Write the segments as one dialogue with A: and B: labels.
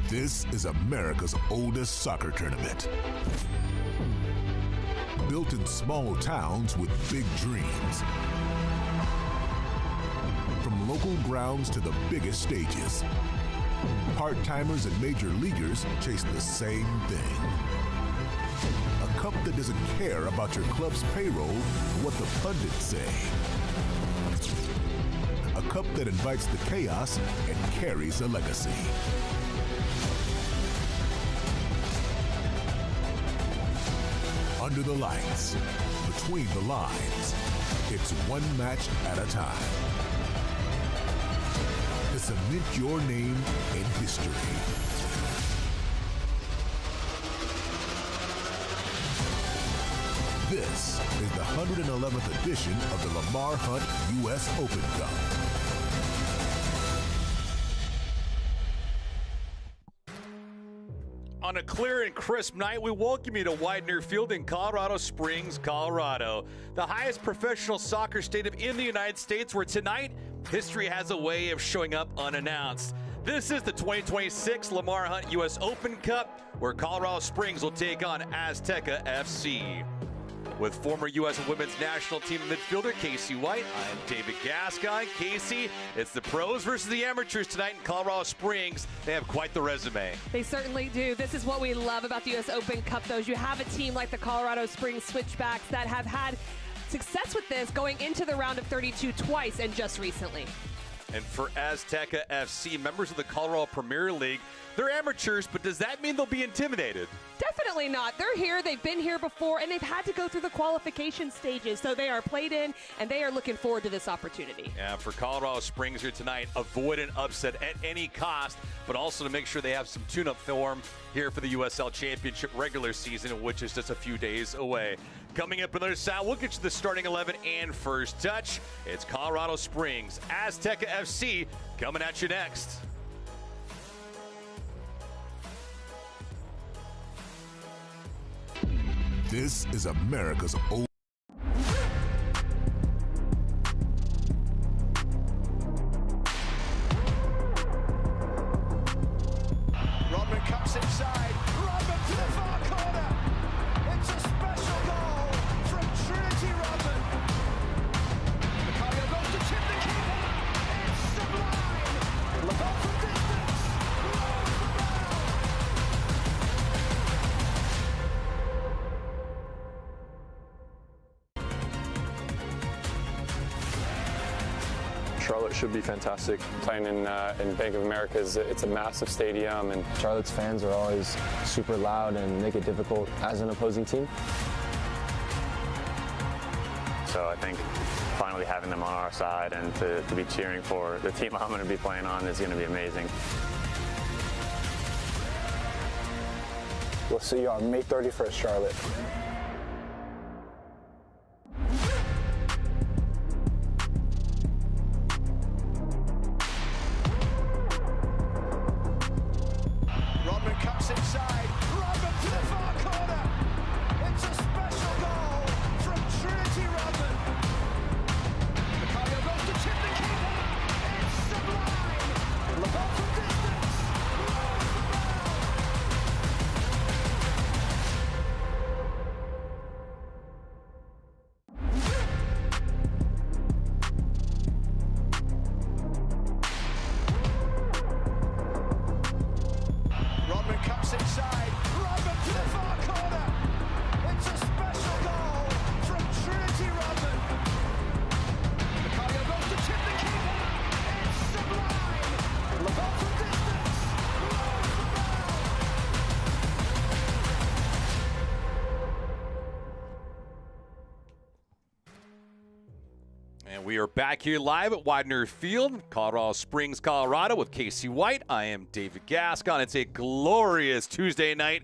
A: This is America's oldest soccer tournament. Built in small towns with big dreams. From local grounds to the biggest stages, part-timers and major leaguers chase the same thing. A cup that doesn't care about your club's payroll or what the pundits say. A cup that invites the chaos and carries a legacy. Under the lights, between the lines, it's one match at a time. To cement your name in history. This is the 111th edition of the Lamar Hunt U.S. Open Cup.
B: On a clear and crisp night, we welcome you to Widener Field in Colorado Springs, Colorado, the highest professional soccer stadium in the United States, where tonight, history has a way of showing up unannounced. This is the 2026 Lamar Hunt U.S. Open Cup, where Colorado Springs will take on Azteca FC. With former U.S. Women's National Team midfielder Casey White, I am David Gascon. Casey, it's the pros versus the amateurs tonight in Colorado Springs. They have quite the resume.
C: They certainly do. This is what we love about the U.S. Open Cup, though. You have a team like the Colorado Springs Switchbacks that have had success with this going into the round of 32 twice and just recently.
B: And for Azteca FC, members of the Colorado Premier League, they're amateurs, but does that mean they'll be intimidated?
C: Definitely not. They're here, they've been here before, and they've had to go through the qualification stages, so they are played in, and they are looking forward to this opportunity. Yeah,
B: for Colorado Springs here tonight, avoid an upset at any cost, but also to make sure they have some tune-up form here for the USL Championship regular season, which is just a few days away. Coming up on the other side, we'll get you the starting 11 and first touch. It's Colorado Springs, Azteca FC coming at you next.
A: This is America's old.
D: Rodman cuts inside. Rodman to the far corner. It's a special goal from Trinity Rodman. Macario goes to tip the keeper. It's sublime. Look out from distance.
E: Charlotte should be fantastic. Playing in Bank of America, it's a massive stadium, and
F: Charlotte's fans are always super loud and make it difficult as an opposing team.
G: So I think finally having them on our side and to be cheering for the team I'm going to be playing on is going to be amazing.
F: We'll see you on May 31st, Charlotte.
D: Cuts inside. Rodman to the far corner. It's a special goal from Trinity Rodman. Macario goes to tip the keeper. It's sublime. Look out from distance. Rodman cuts inside. Rodman to the far corner. It's a special goal from Trinity Rodman. Macario goes to tip the keeper. It's sublime. Look out from distance.
B: And we are back here live at Widener Field, Colorado Springs, Colorado, with Casey White. I am David Gascon. It's a glorious Tuesday night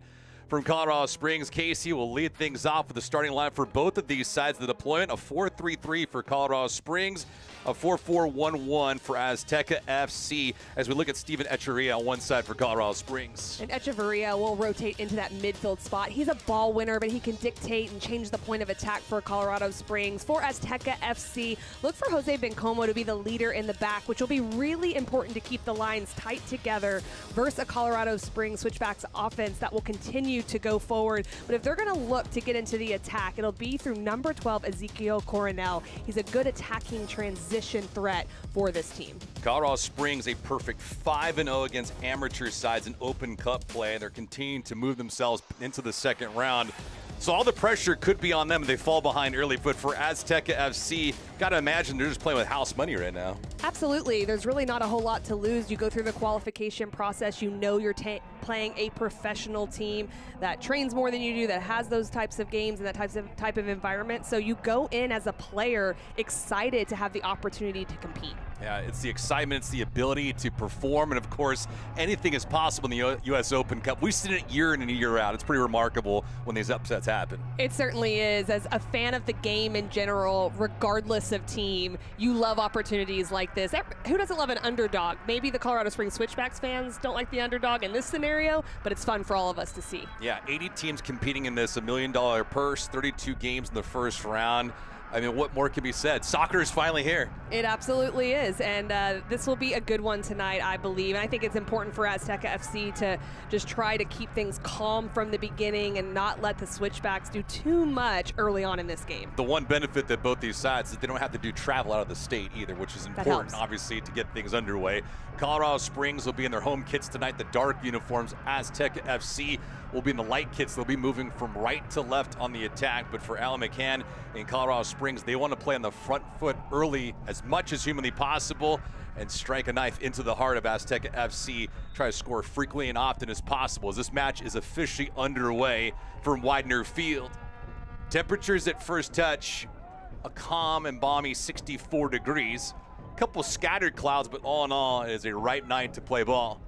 B: from Colorado Springs. Casey will lead things off with the starting line for both of these sides of the deployment. A 4-3-3 for Colorado Springs. A 4-4-1-1 for Azteca FC as we look at Steven Echeverria on one side for Colorado Springs.
C: And Echeverria will rotate into that midfield spot. He's a ball winner, but he can dictate and change the point of attack for Colorado Springs. For Azteca FC, look for Jose Bencomo to be the leader in the back, which will be really important to keep the lines tight together versus a Colorado Springs Switchbacks offense that will continue to go forward. But if they're going to look to get into the attack, it'll be through number 12, Ezekiel Coronel. He's a good attacking transition threat for this team.
B: Colorado Springs a perfect 5-0 against amateur sides in Open Cup play, and they're continuing to move themselves into the second round. So all the pressure could be on them if they fall behind early, but for Azteca FC, got to imagine they're just playing with house money right now.
C: Absolutely. There's really not a whole lot to lose. You go through the qualification process. You know you're playing a professional team that trains more than you do, that has those types of games and that type of environment. So you go in as a player excited to have the opportunity to compete.
B: Yeah, it's the excitement, it's the ability to perform, and of course, anything is possible in the U.S. Open Cup. We've seen it year in and year out. It's pretty remarkable when these upsets happen.
C: It certainly is. As a fan of the game in general, regardless of team, you love opportunities like this. Who doesn't love an underdog? Maybe the Colorado Springs Switchbacks fans don't like the underdog in this scenario, but it's fun for all of us to see.
B: Yeah, 80 teams competing in this, $1 million purse, 32 games in the first round. I mean, what more can be said? Soccer is finally here.
C: It absolutely is, and this will be a good one tonight, I believe. And I think it's important for Azteca FC to just try to keep things calm from the beginning and not let the Switchbacks do too much early on in this game.
B: The one benefit that both these sides is they don't have to do travel out of the state either, which is important, obviously, to get things underway. Colorado Springs will be in their home kits tonight, the dark uniforms. Azteca FC will be in the light kits. They'll be moving from right to left on the attack, but for Alan McCann in Colorado Springs, they want to play on the front foot early as much as humanly possible and strike a knife into the heart of Azteca FC, try to score frequently and often as possible as this match is officially underway from Widener Field. Temperatures at first touch, a calm and balmy 64 degrees. A couple scattered clouds, but all in all, it is a ripe night to play ball.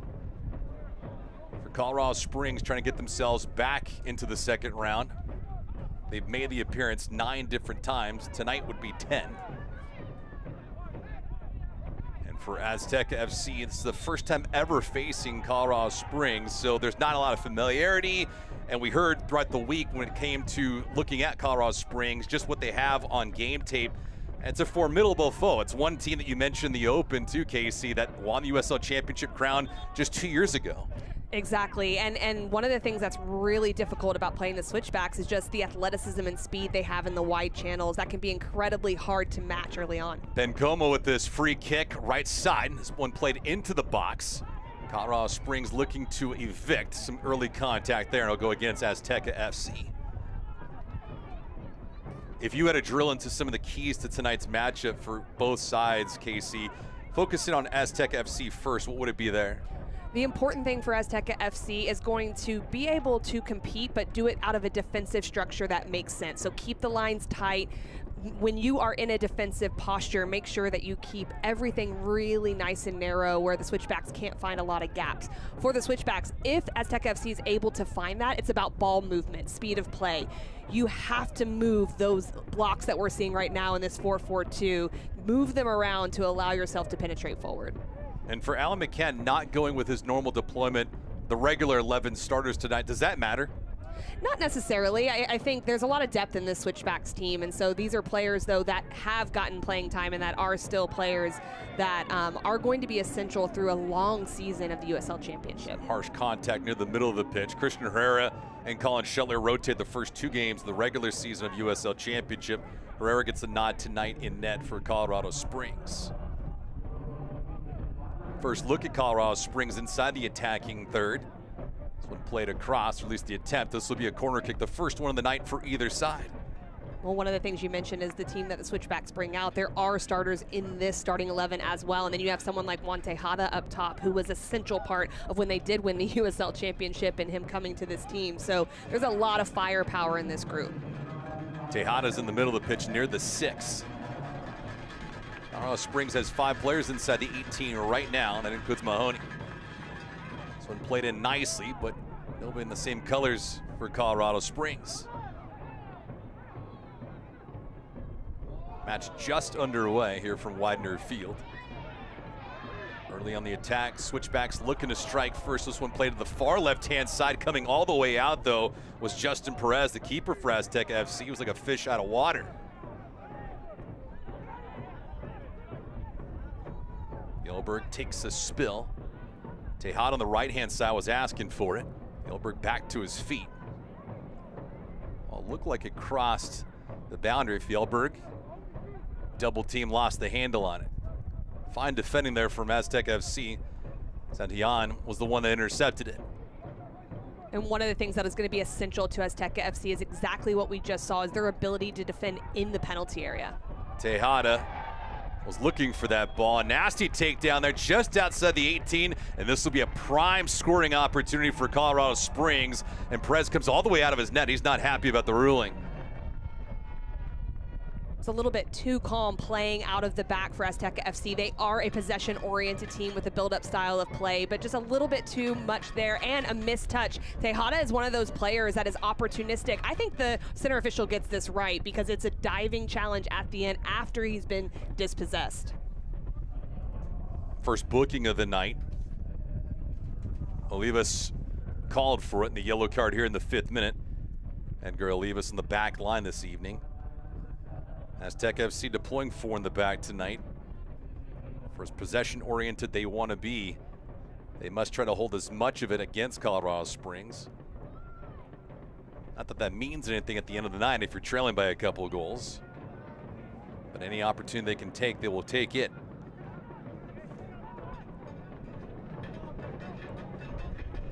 B: For Colorado Springs trying to get themselves back into the second round. They've made the appearance 9 different times. Tonight would be 10. And for Azteca FC, it's the first time ever facing Colorado Springs, so there's not a lot of familiarity. And we heard throughout the week when it came to looking at Colorado Springs, just what they have on game tape. It's a formidable foe. It's one team that you mentioned the Open too, Casey, that won the USL Championship crown just 2 years ago.
C: Exactly, and one of the things that's really difficult about playing the Switchbacks is just the athleticism and speed they have in the wide channels. That can be incredibly hard to match early on. Bencomo
B: with this free kick, right side. This one played into the box. Colorado Springs looking to evict some early contact there, and it'll go against Azteca FC. If you had to drill into some of the keys to tonight's matchup for both sides, Casey, focusing on Azteca FC first, what would it be there?
C: The important thing for Azteca FC is going to be able to compete, but do it out of a defensive structure that makes sense. So keep the lines tight. When you are in a defensive posture, make sure that you keep everything really nice and narrow where the Switchbacks can't find a lot of gaps. For the Switchbacks, if Azteca FC is able to find that, it's about ball movement, speed of play. You have to move those blocks that we're seeing right now in this 4-4-2, move them around to allow yourself to penetrate forward.
B: And for Alan McCann not going with his normal deployment, the regular 11 starters tonight, does that matter?
C: Not necessarily. I think there's a lot of depth in this Switchbacks team, and so these are players, though, that have gotten playing time and that are still players that are going to be essential through a long season of the USL Championship.
B: Harsh contact near the middle of the pitch. Christian Herrera and Colin Shetler rotate the first 2 games of the regular season of USL Championship. Herrera gets a nod tonight in net for Colorado Springs. First look at Colorado Springs inside the attacking third. This one played across, or at least the attempt. This will be a corner kick, the first one of the night for either side.
C: Well, one of the things you mentioned is the team that the Switchbacks bring out. There are starters in this starting 11 as well. And then you have someone like Juan Tejada up top, who was an essential part of when they did win the USL Championship and him coming to this team. So there's a lot of firepower in this group.
B: Tejada's in the middle of the pitch near the 6. Colorado Springs has 5 players inside the 18 right now. That includes Mahoney. This one played in nicely, but nobody in the same colors for Colorado Springs. Match just underway here from Widener Field. Early on the attack, Switchbacks looking to strike first. This one played to the far left-hand side. Coming all the way out, though, was Justin Perez, the keeper for Azteca FC. He was like a fish out of water. Fjeldberg takes a spill. Tejada on the right-hand side was asking for it. Fjeldberg back to his feet. Well, it looked like it crossed the boundary. Fjeldberg, double team, lost the handle on it. Fine defending there from Azteca FC. Santillan was the one that intercepted it.
C: And one of the things that is going to be essential to Azteca FC is exactly what we just saw, is their ability to defend in the penalty area.
B: Tejada was looking for that ball. A nasty takedown there just outside the 18, and this will be a prime scoring opportunity for Colorado Springs. And Perez comes all the way out of his net. He's not happy about the ruling.
C: It's a little bit too calm playing out of the back for Azteca FC. They are a possession-oriented team with a build-up style of play, but just a little bit too much there, and a missed touch. Tejada is one of those players that is opportunistic. I think the center official gets this right because it's a diving challenge at the end after he's been dispossessed.
B: First booking of the night. Olivas called for it in the yellow card here in the 5th minute. Edgar Olivas on the back line this evening. Azteca FC deploying 4 in the back tonight. For as possession-oriented they want to be, they must try to hold as much of it against Colorado Springs. Not that that means anything at the end of the night if you're trailing by a couple of goals. But any opportunity they can take, they will take it.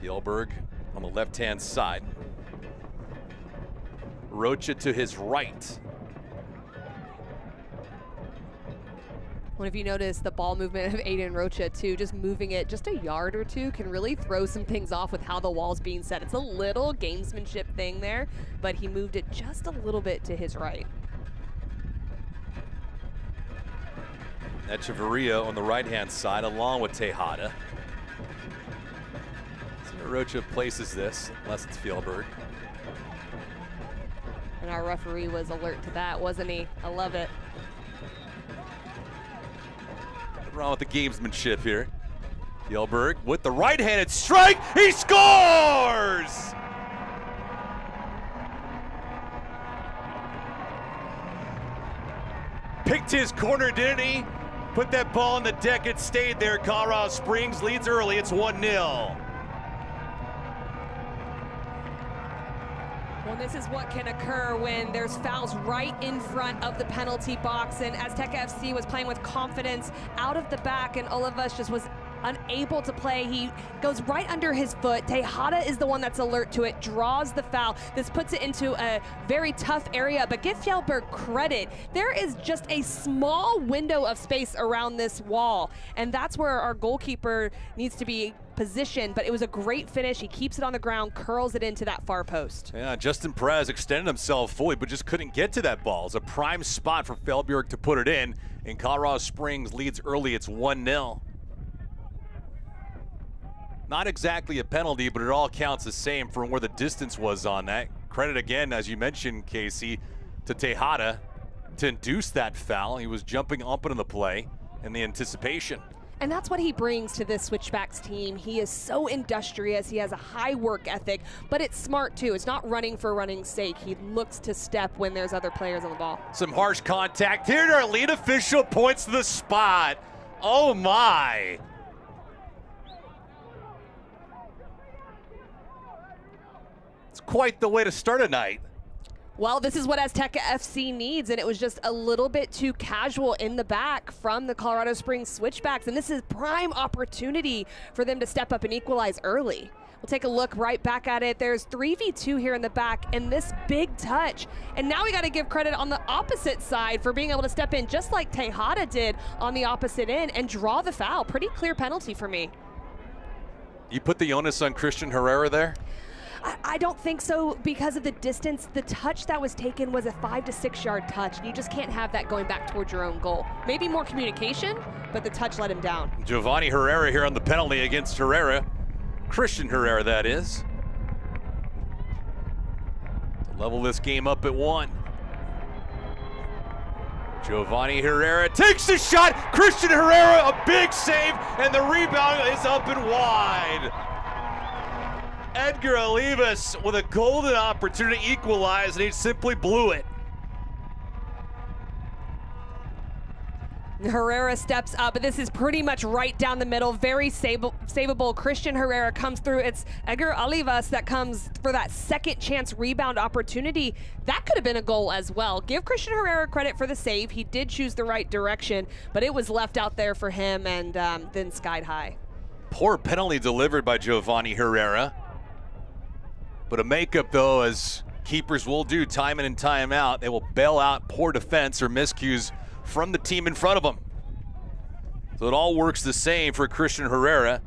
B: Fjeldberg on the left-hand side. Rocha to his right.
C: Well, if you notice the ball movement of Aiden Rocha too, just moving it just a yard or two can really throw some things off with how the wall's being set. It's a little gamesmanship thing there, but he moved it just a little bit to his right.
B: Echeverria on the right-hand side along with Tejada. So Rocha places this, unless it's Fjeldberg.
C: And our referee was alert to that, wasn't he? I love it.
B: Wrong with the gamesmanship here. Fjeldberg with the right-handed strike, he scores! Picked his corner, didn't he? Put that ball on the deck, it stayed there. Colorado Springs leads early, it's 1-0.
C: Well, this is what can occur when there's fouls right in front of the penalty box, and Azteca FC was playing with confidence out of the back, and Olivas just was unable to play. He goes right under his foot. Tejada is the one that's alert to it, draws the foul. This puts it into a very tough area, but give Fjeldberg credit. There is just a small window of space around this wall, and that's where our goalkeeper needs to be positioned, but it was a great finish. He keeps it on the ground, curls it into that far post.
B: Yeah, Justin Perez extended himself fully, but just couldn't get to that ball. It's a prime spot for Fjeldberg to put it in, and Colorado Springs leads early. It's 1-0. Not exactly a penalty, but it all counts the same from where the distance was on that. Credit again, as you mentioned, Casey, to Tejada to induce that foul. He was jumping up into the play in the anticipation.
C: And that's what he brings to this Switchbacks team. He is so industrious. He has a high work ethic, but it's smart too. It's not running for running's sake. He looks to step when there's other players on the ball.
B: Some harsh contact. Here, our lead official points to the spot. Oh my. It's quite the way to start a night.
C: Well, this is what Azteca FC needs, and it was just a little bit too casual in the back from the Colorado Springs Switchbacks, and this is prime opportunity for them to step up and equalize early. We'll take a look right back at it. There's 3v2 here in the back, and this big touch. And now we got to give credit on the opposite side for being able to step in just like Tejada did on the opposite end and draw the foul. Pretty clear penalty for me.
B: You put the onus on Christian Herrera there?
C: I don't think so because of the distance. The touch that was taken was a 5 to 6 yard touch, and you just can't have that going back towards your own goal. Maybe more communication, but the touch let him down.
B: Giovanni Herrera here on the penalty against Herrera. Christian Herrera, that is. To level this game up at 1. Giovanni Herrera takes the shot. Christian Herrera, a big save, and the rebound is up and wide. Edgar Olivas with a golden opportunity to equalize, and he simply blew it.
C: Herrera steps up, but this is pretty much right down the middle, very savable. Christian Herrera comes through. It's Edgar Olivas that comes for that second chance rebound opportunity. That could have been a goal as well. Give Christian Herrera credit for the save. He did choose the right direction, but it was left out there for him and then skied high.
B: Poor penalty delivered by Giovanni Herrera. But a makeup, though, as keepers will do time in and time out. They will bail out poor defense or miscues from the team in front of them. So it all works the same for Christian Herrera.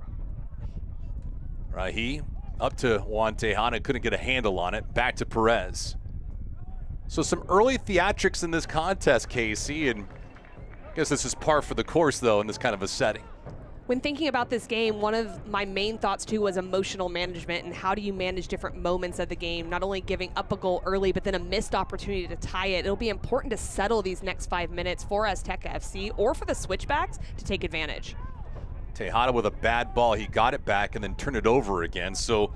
B: Rahi up to Juan Tejada, couldn't get a handle on it. Back to Perez. So some early theatrics in this contest, Casey, and I guess this is par for the course, though, in this kind of a setting.
C: When thinking about this game, one of my main thoughts too was emotional management and how do you manage different moments of the game, not only giving up a goal early, but then a missed opportunity to tie it. It'll be important to settle these next 5 minutes for Azteca FC or for the Switchbacks to take advantage.
B: Tejada with a bad ball, he got it back and then turned it over again. So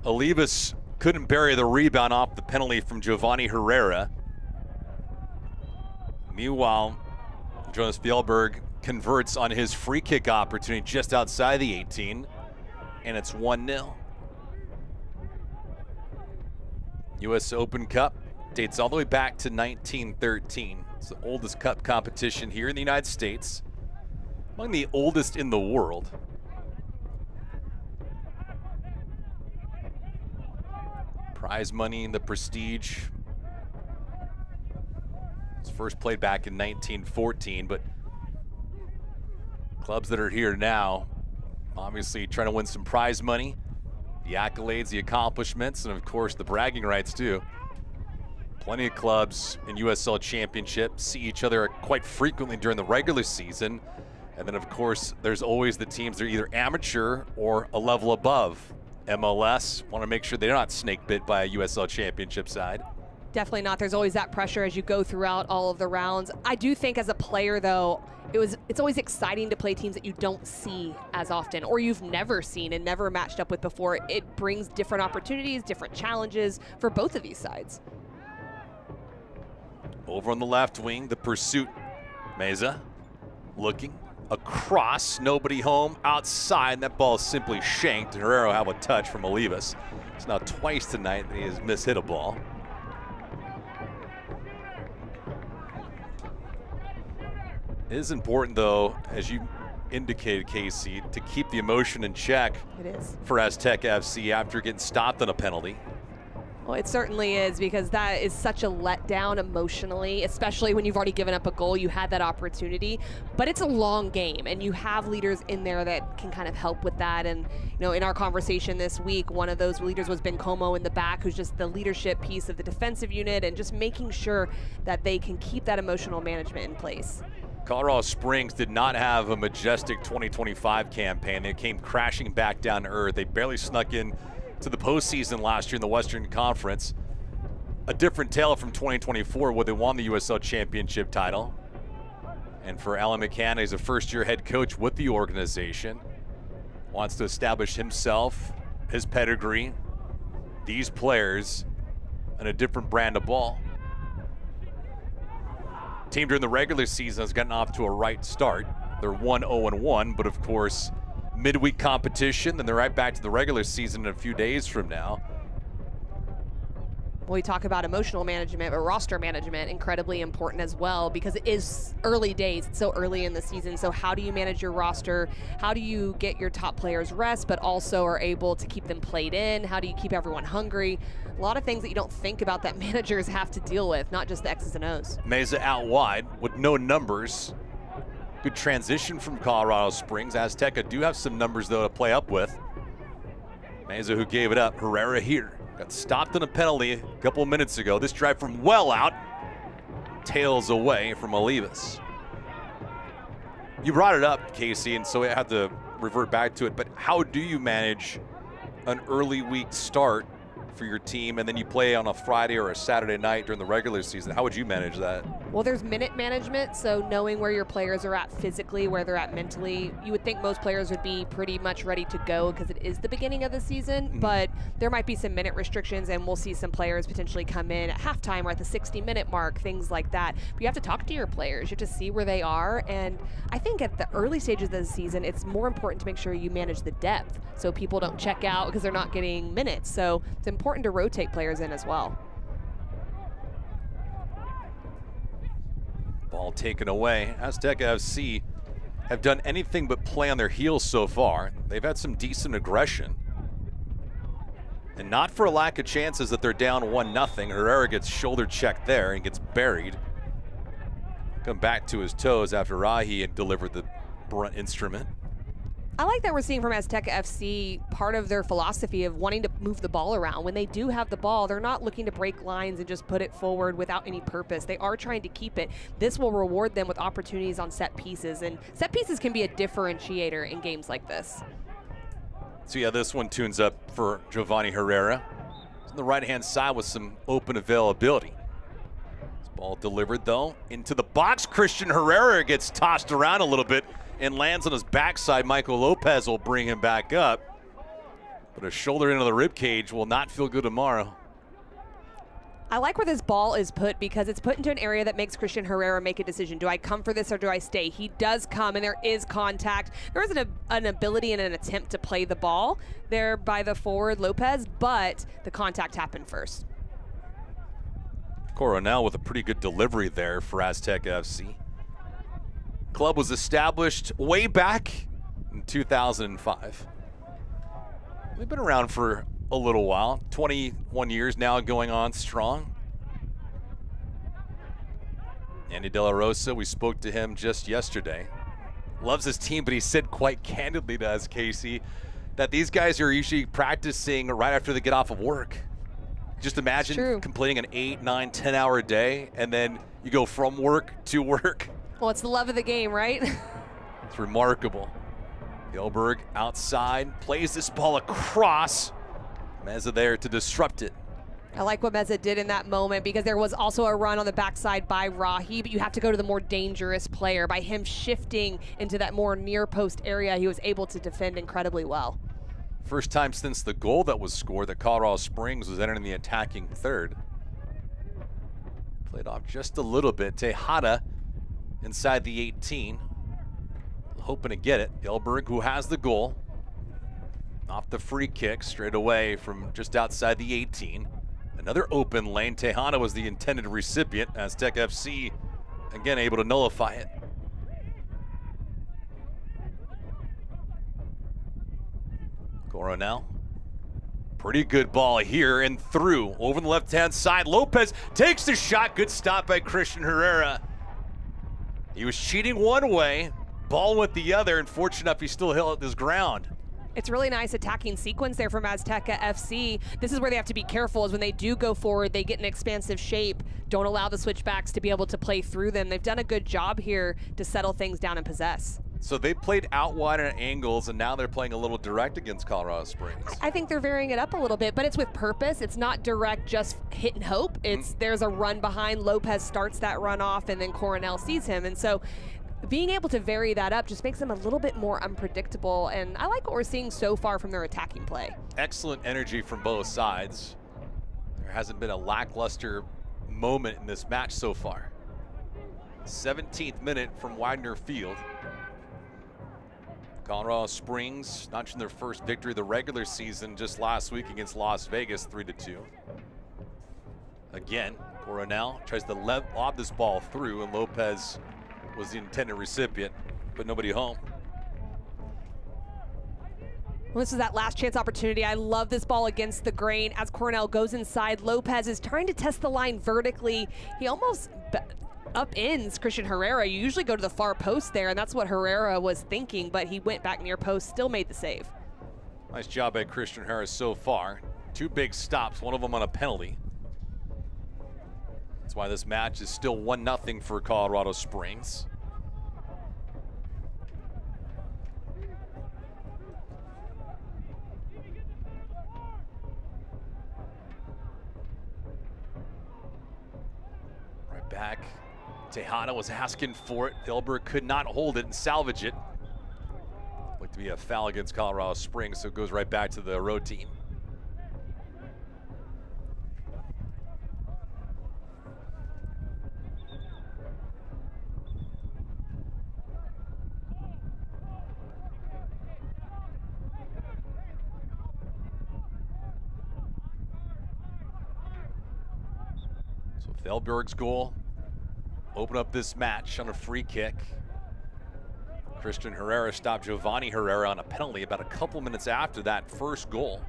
B: Olivas couldn't bury the rebound off the penalty from Giovanni Herrera. Meanwhile, Jonas Fjeldberg converts on his free kick opportunity just outside the 18, and it's 1-0. U.S. Open Cup dates all the way back to 1913. It's the oldest cup competition here in the United States, among the oldest in the world. Prize money and the prestige. It's first played back in 1914, but clubs that are here now, obviously trying to win some prize money, the accolades, the accomplishments, and of course the bragging rights too. Plenty of clubs in USL Championship see each other quite frequently during the regular season. And then of course, there's always the teams that are either amateur or a level above. MLS want to make sure they're not snake bit by a USL Championship side.
C: Definitely not. There's always that pressure as you go throughout all of the rounds. I do think as a player, though, it's always exciting to play teams that you don't see as often or you've never seen and never matched up with before. It brings different opportunities, different challenges for both of these sides.
B: Over on the left wing, the pursuit. Meza looking across, nobody home, outside, and that ball is simply shanked. And Herrera will have a touch from Olivas. It's now twice tonight that he has mishit a ball. It is important, though, as you indicated, Casey, to keep the emotion in check.
C: It is.
B: For Azteca FC after getting stopped on a penalty.
C: Well, it certainly is, because that is such a letdown emotionally, especially when you've already given up a goal. You had that opportunity, but it's a long game, and you have leaders in there that can kind of help with that. And you know, in our conversation this week, one of those leaders was Ben Como in the back, who's just the leadership piece of the defensive unit and just making sure that they can keep that emotional management in place.
B: Colorado Springs did not have a majestic 2025 campaign. They came crashing back down to earth. They barely snuck in to the postseason last year in the Western Conference. A different tale from 2024 where they won the USL Championship title. And for Alan McCann, he's a first-year head coach with the organization. Wants to establish himself, his pedigree, these players, and a different brand of ball. Team during the regular season has gotten off to a right start. They're 1-0-1, but of course, midweek competition, then they're right back to the regular season in a few days from now.
C: Well, we talk about emotional management, but roster management, incredibly important as well, because it is early days. It's so early in the season. So how do you manage your roster? How do you get your top players rest, but also are able to keep them played in? How do you keep everyone hungry? A lot of things that you don't think about that managers have to deal with, not just the X's and O's.
B: Meza out wide with no numbers. Good transition from Colorado Springs. Azteca do have some numbers, though, to play up with. Meza, who gave it up. Herrera here. Got stopped on a penalty a couple of minutes ago. This drive from well out. Tails away from Olivas. You brought it up, Casey, and so I have to revert back to it. But how do you manage an early week start for your team, and then you play on a Friday or a Saturday night during the regular season? How would you manage that?
C: Well, there's minute management, so knowing where your players are at physically, where they're at mentally, you would think most players would be pretty much ready to go because it is the beginning of the season, but there might be some minute restrictions, and we'll see some players potentially come in at halftime or at the 60-minute mark, things like that. But you have to talk to your players. You have to see where they are, and I think at the early stages of the season, it's more important to make sure you manage the depth so people don't check out because they're not getting minutes. So it's important to rotate players in as well.
B: Ball taken away. Azteca FC have done anything but play on their heels so far. They've had some decent aggression. And not for a lack of chances that they're down 1-0. Herrera gets shoulder checked there and gets buried. Come back to his toes after Rahi had delivered the brunt instrument.
C: I like that we're seeing from Azteca FC part of their philosophy of wanting to move the ball around. When they do have the ball, they're not looking to break lines and just put it forward without any purpose. They are trying to keep it. This will reward them with opportunities on set pieces, and set pieces can be a differentiator in games like this.
B: So yeah, this one tunes up for Giovanni Herrera. It's on the right-hand side with some open availability. This ball delivered, though, into the box. Christian Herrera gets tossed around a little bit and lands on his backside. Michael Lopez will bring him back up. But a shoulder into the rib cage will not feel good tomorrow.
C: I like where this ball is put because it's put into an area that makes Christian Herrera make a decision. Do I come for this or do I stay? He does come, and there is contact. There is an ability and an attempt to play the ball there by the forward Lopez, but the contact happened first.
B: Coronel with a pretty good delivery there for Azteca FC. Club was established way back in 2005. They've been around for a little while, 21 years now going on strong. Andy De La Rosa, we spoke to him just yesterday. Loves his team, but he said quite candidly to us, Casey, that these guys are usually practicing right after they get off of work. Just imagine completing an 8, 9, 10-hour day, and then you go from work to work.
C: Well, it's the love of the game, right?
B: It's remarkable. Fjeldberg outside, plays this ball across. Meza there to disrupt it.
C: I like what Meza did in that moment because there was also a run on the backside by Rahi, but you have to go to the more dangerous player. By him shifting into that more near post area, he was able to defend incredibly well.
B: First time since the goal that was scored that Colorado Springs was entering the attacking third. Played off just a little bit. Tejada inside the 18. Hoping to get it. Fjeldberg, who has the goal. Off the free kick, straight away from just outside the 18. Another open lane. Tejada was the intended recipient. Azteca FC, again, able to nullify it. Coronel. Pretty good ball here and through. Over the left-hand side. Lopez takes the shot. Good stop by Christian Herrera. He was cheating one way. Ball went the other, and fortunate enough, he still held his ground.
C: It's really nice attacking sequence there from Azteca FC. This is where they have to be careful is when they do go forward, they get an expansive shape. Don't allow the switchbacks to be able to play through them. They've done a good job here to settle things down and possess.
B: So they played out wide at angles, and now they're playing a little direct against Colorado Springs.
C: I think they're varying it up a little bit, but it's with purpose. It's not direct, just hit and hope. There's a run behind. Lopez starts that run off, and then Coronel sees him. And so being able to vary that up just makes them a little bit more unpredictable, and I like what we're seeing so far from their attacking play.
B: Excellent energy from both sides. There hasn't been a lackluster moment in this match so far. 17th minute from Widener Field. Colorado Springs notching their first victory of the regular season just last week against Las Vegas, 3-2. Again, Coronel tries to lob this ball through, and Lopez was the intended recipient, but nobody home.
C: Well, this is that last chance opportunity. I love this ball against the grain as Coronel goes inside. Lopez is trying to test the line vertically. He almost up-ends Christian Herrera. You usually go to the far post there, and that's what Herrera was thinking, but he went back near post, still made the save.
B: Nice job by Christian Herrera so far. 2 big stops, one of them on a penalty. That's why this match is still 1-0 for Colorado Springs. Right back Tejada was asking for it. Fjeldberg could not hold it and salvage it. Looked to be a foul against Colorado Springs, so it goes right back to the road team. So Fjeldberg's goal open up this match on a free kick. Christian Herrera stopped Giovanni Herrera on a penalty about a couple minutes after that first goal.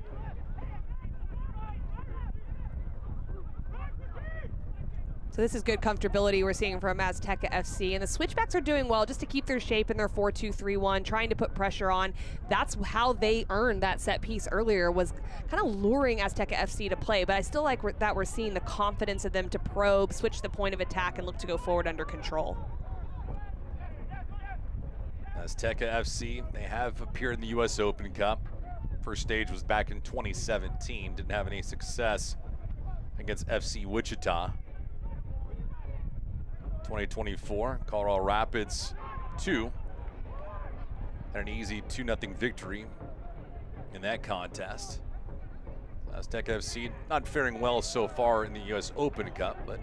C: So this is good comfortability we're seeing from Azteca FC, and the Switchbacks are doing well just to keep their shape in their 4-2-3-1, trying to put pressure on. That's how they earned that set piece earlier, was kind of luring Azteca FC to play, but I still like that we're seeing the confidence of them to probe, switch the point of attack, and look to go forward under control.
B: Azteca FC, they have appeared in the U.S. Open Cup. First stage was back in 2017. Didn't have any success against FC Wichita. 2024, Colorado Rapids 2. Had an easy 2-0 victory in that contest. Azteca FC not faring well so far in the U.S. Open Cup, but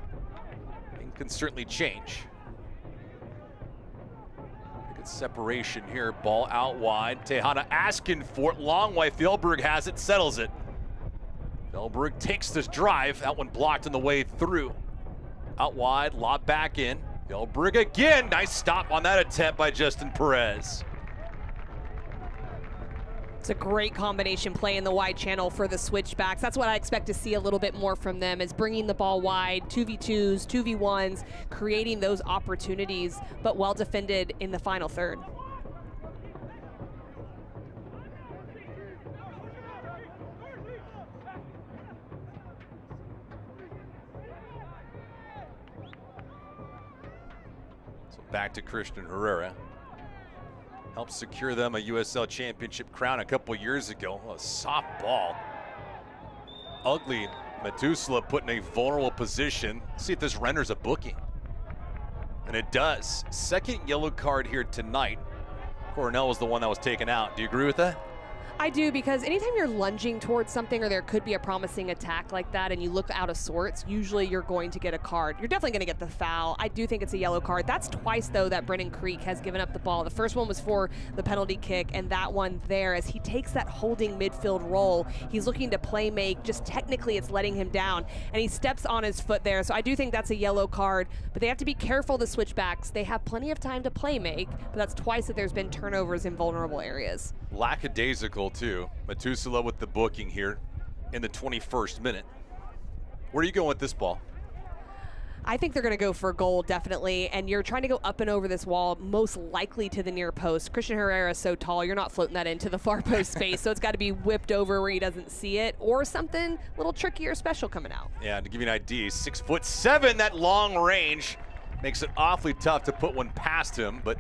B: it can certainly change. Separation here, ball out wide. Tejada asking for it, long way. Fjeldberg has it, settles it. Fjeldberg takes this drive. That one blocked on the way through. Out wide, lob back in. Fjeldberg again. Nice stop on that attempt by Justin Perez.
C: It's a great combination play in the wide channel for the Switchbacks. That's what I expect to see a little bit more from them, is bringing the ball wide, 2v2s, 2v1s, creating those opportunities, but well defended in the final third.
B: So back to Christian Herrera. Helped secure them a USL Championship crown a couple years ago. A soft ball. Ugly Metusela put in a vulnerable position. See if this renders a booking. And it does. Second yellow card here tonight. Coronel was the one that was taken out. Do you agree with that?
C: I do, because anytime you're lunging towards something or there could be a promising attack like that and you look out of sorts, usually you're going to get a card. You're definitely going to get the foul. I do think it's a yellow card. That's twice, though, that Brennan Creek has given up the ball. The first one was for the penalty kick, and that one there, as he takes that holding midfield role, he's looking to play make. Just technically, it's letting him down, and he steps on his foot there. So I do think that's a yellow card, but they have to be careful, the Switchbacks. They have plenty of time to play make, but that's twice that there's been turnovers in vulnerable areas.
B: Lackadaisical too. Metusela with the booking here in the 21st minute. Where are you going with this ball?
C: I think they're going to go for a goal, definitely, and you're trying to go up and over this wall, most likely to the near post. Christian Herrera is so tall, you're not floating that into the far post space, so it's got to be whipped over where he doesn't see it, or something a little tricky or special coming out.
B: Yeah, to give you an idea, 6'7", that long range makes it awfully tough to put one past him, but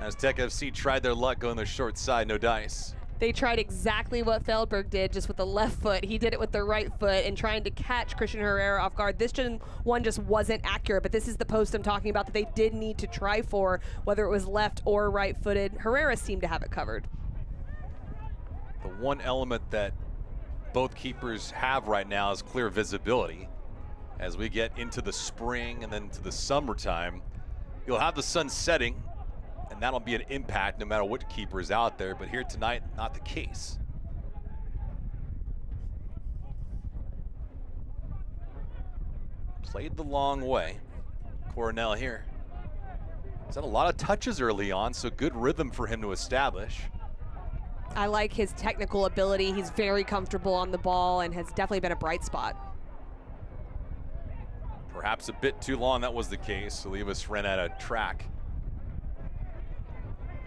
B: Azteca FC tried their luck going the short side, no dice.
C: They tried exactly what Fjeldberg did, just with the left foot. He did it with the right foot and trying to catch Christian Herrera off guard. This one just wasn't accurate, but this is the post I'm talking about that they did need to try for, whether it was left or right-footed. Herrera seemed to have it covered.
B: The one element that both keepers have right now is clear visibility. As we get into the spring and then to the summertime, you'll have the sun setting, and that'll be an impact no matter what keeper is out there, but here tonight, not the case. Played the long way. Coronel here. He's had a lot of touches early on, so good rhythm for him to establish.
C: I like his technical ability. He's very comfortable on the ball and has definitely been a bright spot.
B: Perhaps a bit too long, that was the case. Olivas ran out of track.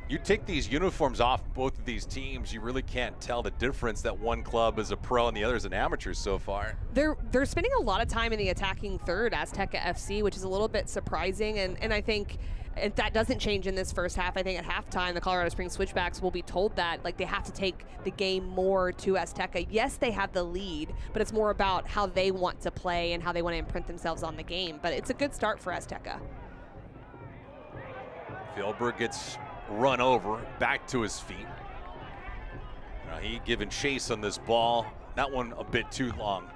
B: You take these uniforms off both of these teams, you really can't tell the difference that one club is a pro and the other is an amateur so far.
C: They're spending a lot of time in the attacking third, Azteca FC, which is a little bit surprising, and I think if that doesn't change in this first half, I think at halftime the Colorado Springs Switchbacks will be told that like they have to take the game more to Azteca. Yes, they have the lead, but it's more about how they want to play and how they want to imprint themselves on the game. But it's a good start for Azteca.
B: Fjeldberg gets run over, back to his feet. Now he giving chase on this ball. That one a bit too long.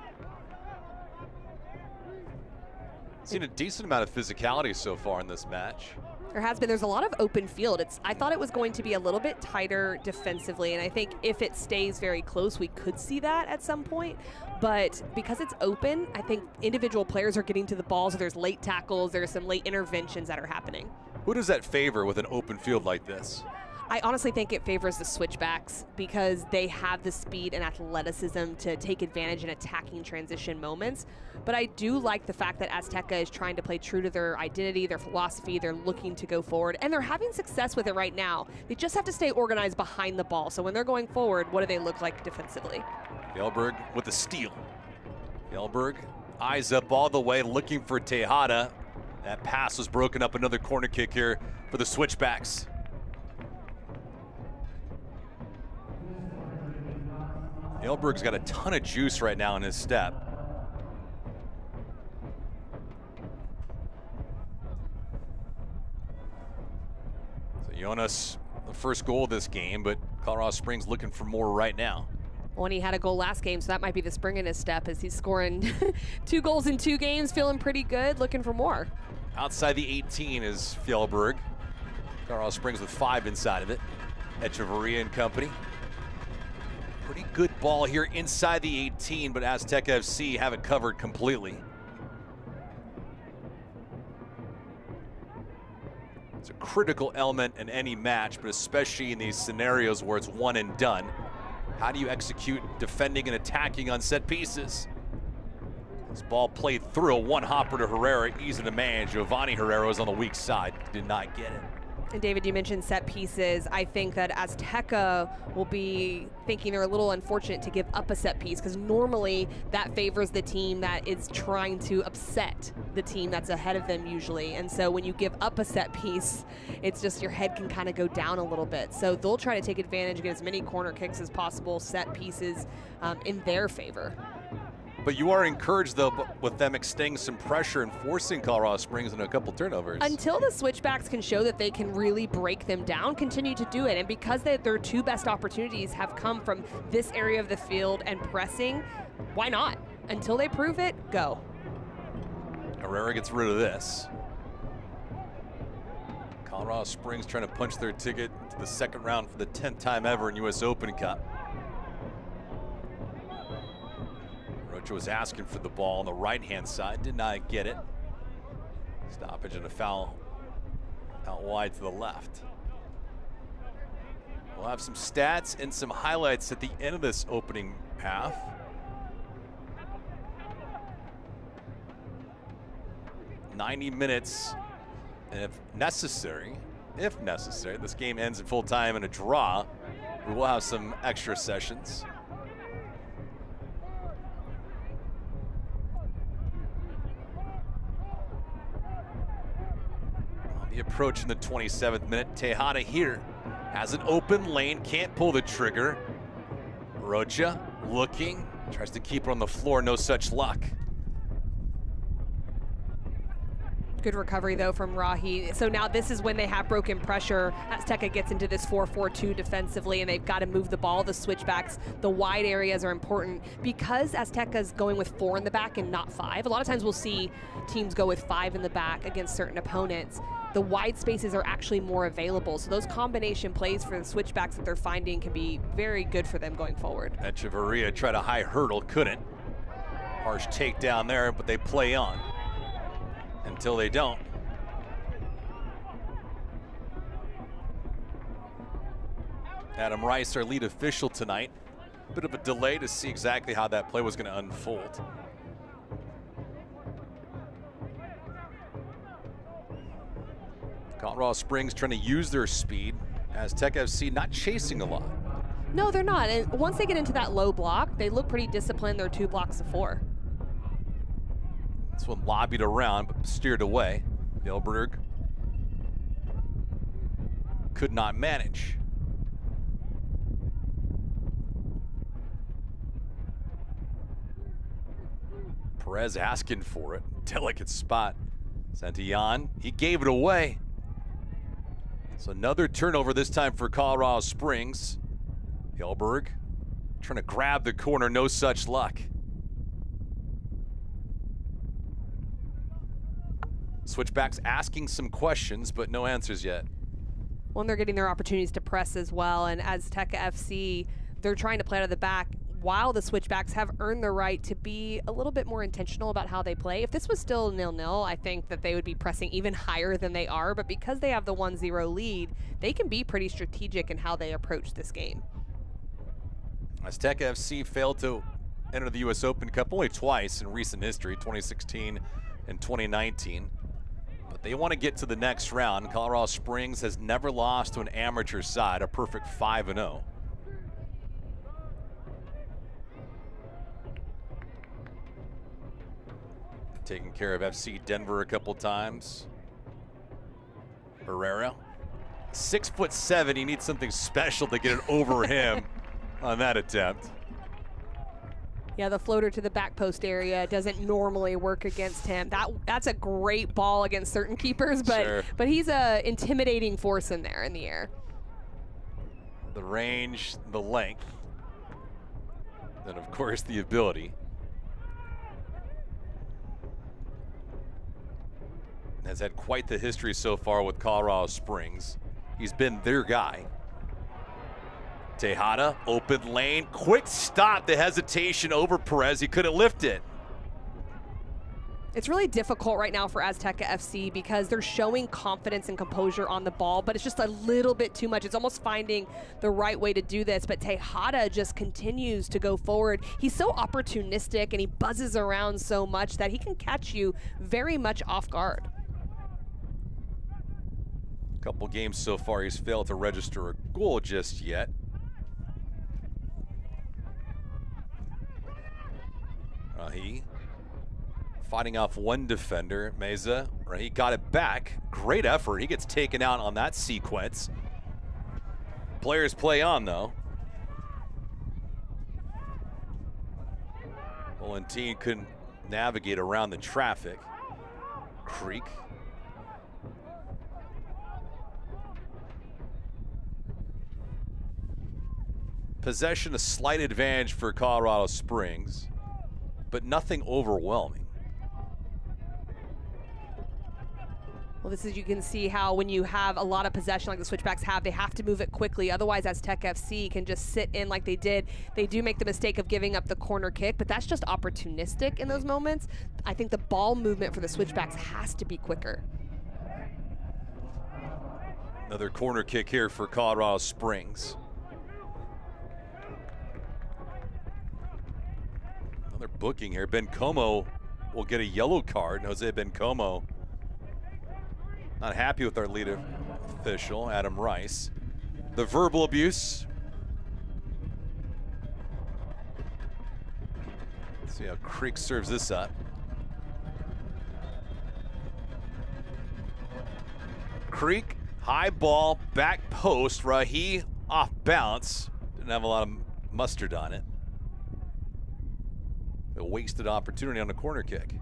B: Seen a decent amount of physicality so far in this match.
C: There has been. There's a lot of open field. I thought it was going to be a little bit tighter defensively, and I think if it stays very close, we could see that at some point. But because it's open, I think individual players are getting to the ball, so there's late tackles, there's some late interventions that are happening.
B: Who does that favor with an open field like this?
C: I honestly think it favors the switchbacks because they have the speed and athleticism to take advantage in attacking transition moments. But I do like the fact that Azteca is trying to play true to their identity, their philosophy. They're looking to go forward, and they're having success with it right now. They just have to stay organized behind the ball. So when they're going forward, what do they look like defensively?
B: Fjeldberg with the steal. Fjeldberg eyes up all the way, looking for Tejada. That pass was broken up. Another corner kick here for the switchbacks. Fjeldberg's got a ton of juice right now in his step. So Jonas, the first goal of this game, but Colorado Springs looking for more right now.
C: Well, and he had a goal last game, so that might be the spring in his step as he's scoring 2 goals in 2 games, feeling pretty good, looking for more.
B: Outside the 18 is Fjeldberg. Colorado Springs with 5 inside of it. Echeverria and company. Pretty good ball here inside the 18, but Azteca FC have it covered completely. It's a critical element in any match, but especially in these scenarios where it's one and done. How do you execute defending and attacking on set pieces? This ball played through a one-hopper to Herrera, easy to manage. Giovanni Herrera was on the weak side, did not get it.
C: And David, you mentioned set pieces. I think that Azteca will be thinking they're a little unfortunate to give up a set piece because normally that favors the team that is trying to upset the team that's ahead of them usually. And so when you give up a set piece, it's just your head can kind of go down a little bit. So they'll try to take advantage, get as many corner kicks as possible, set pieces in their favor.
B: But you are encouraged, though, with them extending some pressure and forcing Colorado Springs into a couple turnovers.
C: Until the switchbacks can show that they can really break them down, continue to do it. And because their 2 best opportunities have come from this area of the field and pressing, why not? Until they prove it, go.
B: Herrera gets rid of this. Colorado Springs trying to punch their ticket to the second round for the 10th time ever in U.S. Open Cup. Was asking for the ball on the right-hand side, did not get it. Stoppage and a foul out wide to the left. We'll have some stats and some highlights at the end of this opening half. "90 minutes, and if necessary, this game ends in full time in a draw, we will have some extra sessions. Approaching the 27th minute, Tejada here has an open lane, can't pull the trigger. Rocha looking, tries to keep her on the floor, no such luck.
C: Good recovery, though, from Rahi. So now this is when they have broken pressure. Azteca gets into this 4-4-2 defensively, and they've got to move the ball. The switchbacks, the wide areas are important. Because Azteca's going with 4 in the back and not 5, a lot of times we'll see teams go with 5 in the back against certain opponents. The wide spaces are actually more available. So those combination plays for the switchbacks that they're finding can be very good for them going forward.
B: Echeverria tried a high hurdle, couldn't. Harsh takedown there, but they play on. Until they don't. Adam Rice, our lead official tonight. Bit of a delay to see exactly how that play was going to unfold. Colorado Springs trying to use their speed. Azteca FC not chasing a lot.
C: No, they're not. And once they get into that low block, they look pretty disciplined. They're 2 blocks of 4.
B: This one lobbied around, but steered away. Fjeldberg could not manage. Perez asking for it. Delicate spot. Santillan, he gave it away. So another turnover, this time for Colorado Springs. Fjeldberg trying to grab the corner, no such luck. Switchbacks asking some questions, but no answers yet.
C: Well, and they're getting their opportunities to press as well. And Azteca FC, they're trying to play out of the back, while the Switchbacks have earned the right to be a little bit more intentional about how they play. If this was still 0-0, I think that they would be pressing even higher than they are. But because they have the 1-0 lead, they can be pretty strategic in how they approach this game.
B: Azteca FC failed to enter the U.S. Open Cup only twice in recent history, 2016 and 2019. But they want to get to the next round. Colorado Springs has never lost to an amateur side, a perfect 5-0. Taking care of FC Denver a couple times. Herrera, 6'7". He needs something special to get it over him on that attempt.
C: Yeah, the floater to the back post area doesn't normally work against him. That's a great ball against certain keepers, but
B: Sure.
C: but he's a intimidating force in there in the air.
B: The range, the length, and of course the ability. Has had quite the history so far with Colorado Springs. He's been their guy. Tejada, open lane, quick stop, the hesitation over Perez. He couldn't lift it.
C: It's really difficult right now for Azteca FC because they're showing confidence and composure on the ball, but it's just a little bit too much. It's almost finding the right way to do this, but Tejada just continues to go forward. He's so opportunistic and he buzzes around so much that he can catch you very much off guard.
B: Couple games so far, he's failed to register a goal just yet. Rahi fighting off one defender, Meza. Rahi got it back. Great effort. He gets taken out on that sequence. Players play on though. Valentine couldn't navigate around the traffic. Creek. Possession, a slight advantage for Colorado Springs, but nothing overwhelming.
C: Well, this is, you can see how when you have a lot of possession like the Switchbacks have, they have to move it quickly. Otherwise, Azteca FC can just sit in like they did. They do make the mistake of giving up the corner kick, but that's just opportunistic in those moments. I think the ball movement for the Switchbacks has to be quicker.
B: Another corner kick here for Colorado Springs. Another booking here. Bencomo will get a yellow card. Jose Bencomo not happy with our lead official, Adam Rice. The verbal abuse. Let's see how Creek serves this up. Creek, high ball, back post. Rahi off bounce. Didn't have a lot of mustard on it. A wasted opportunity on a corner kick.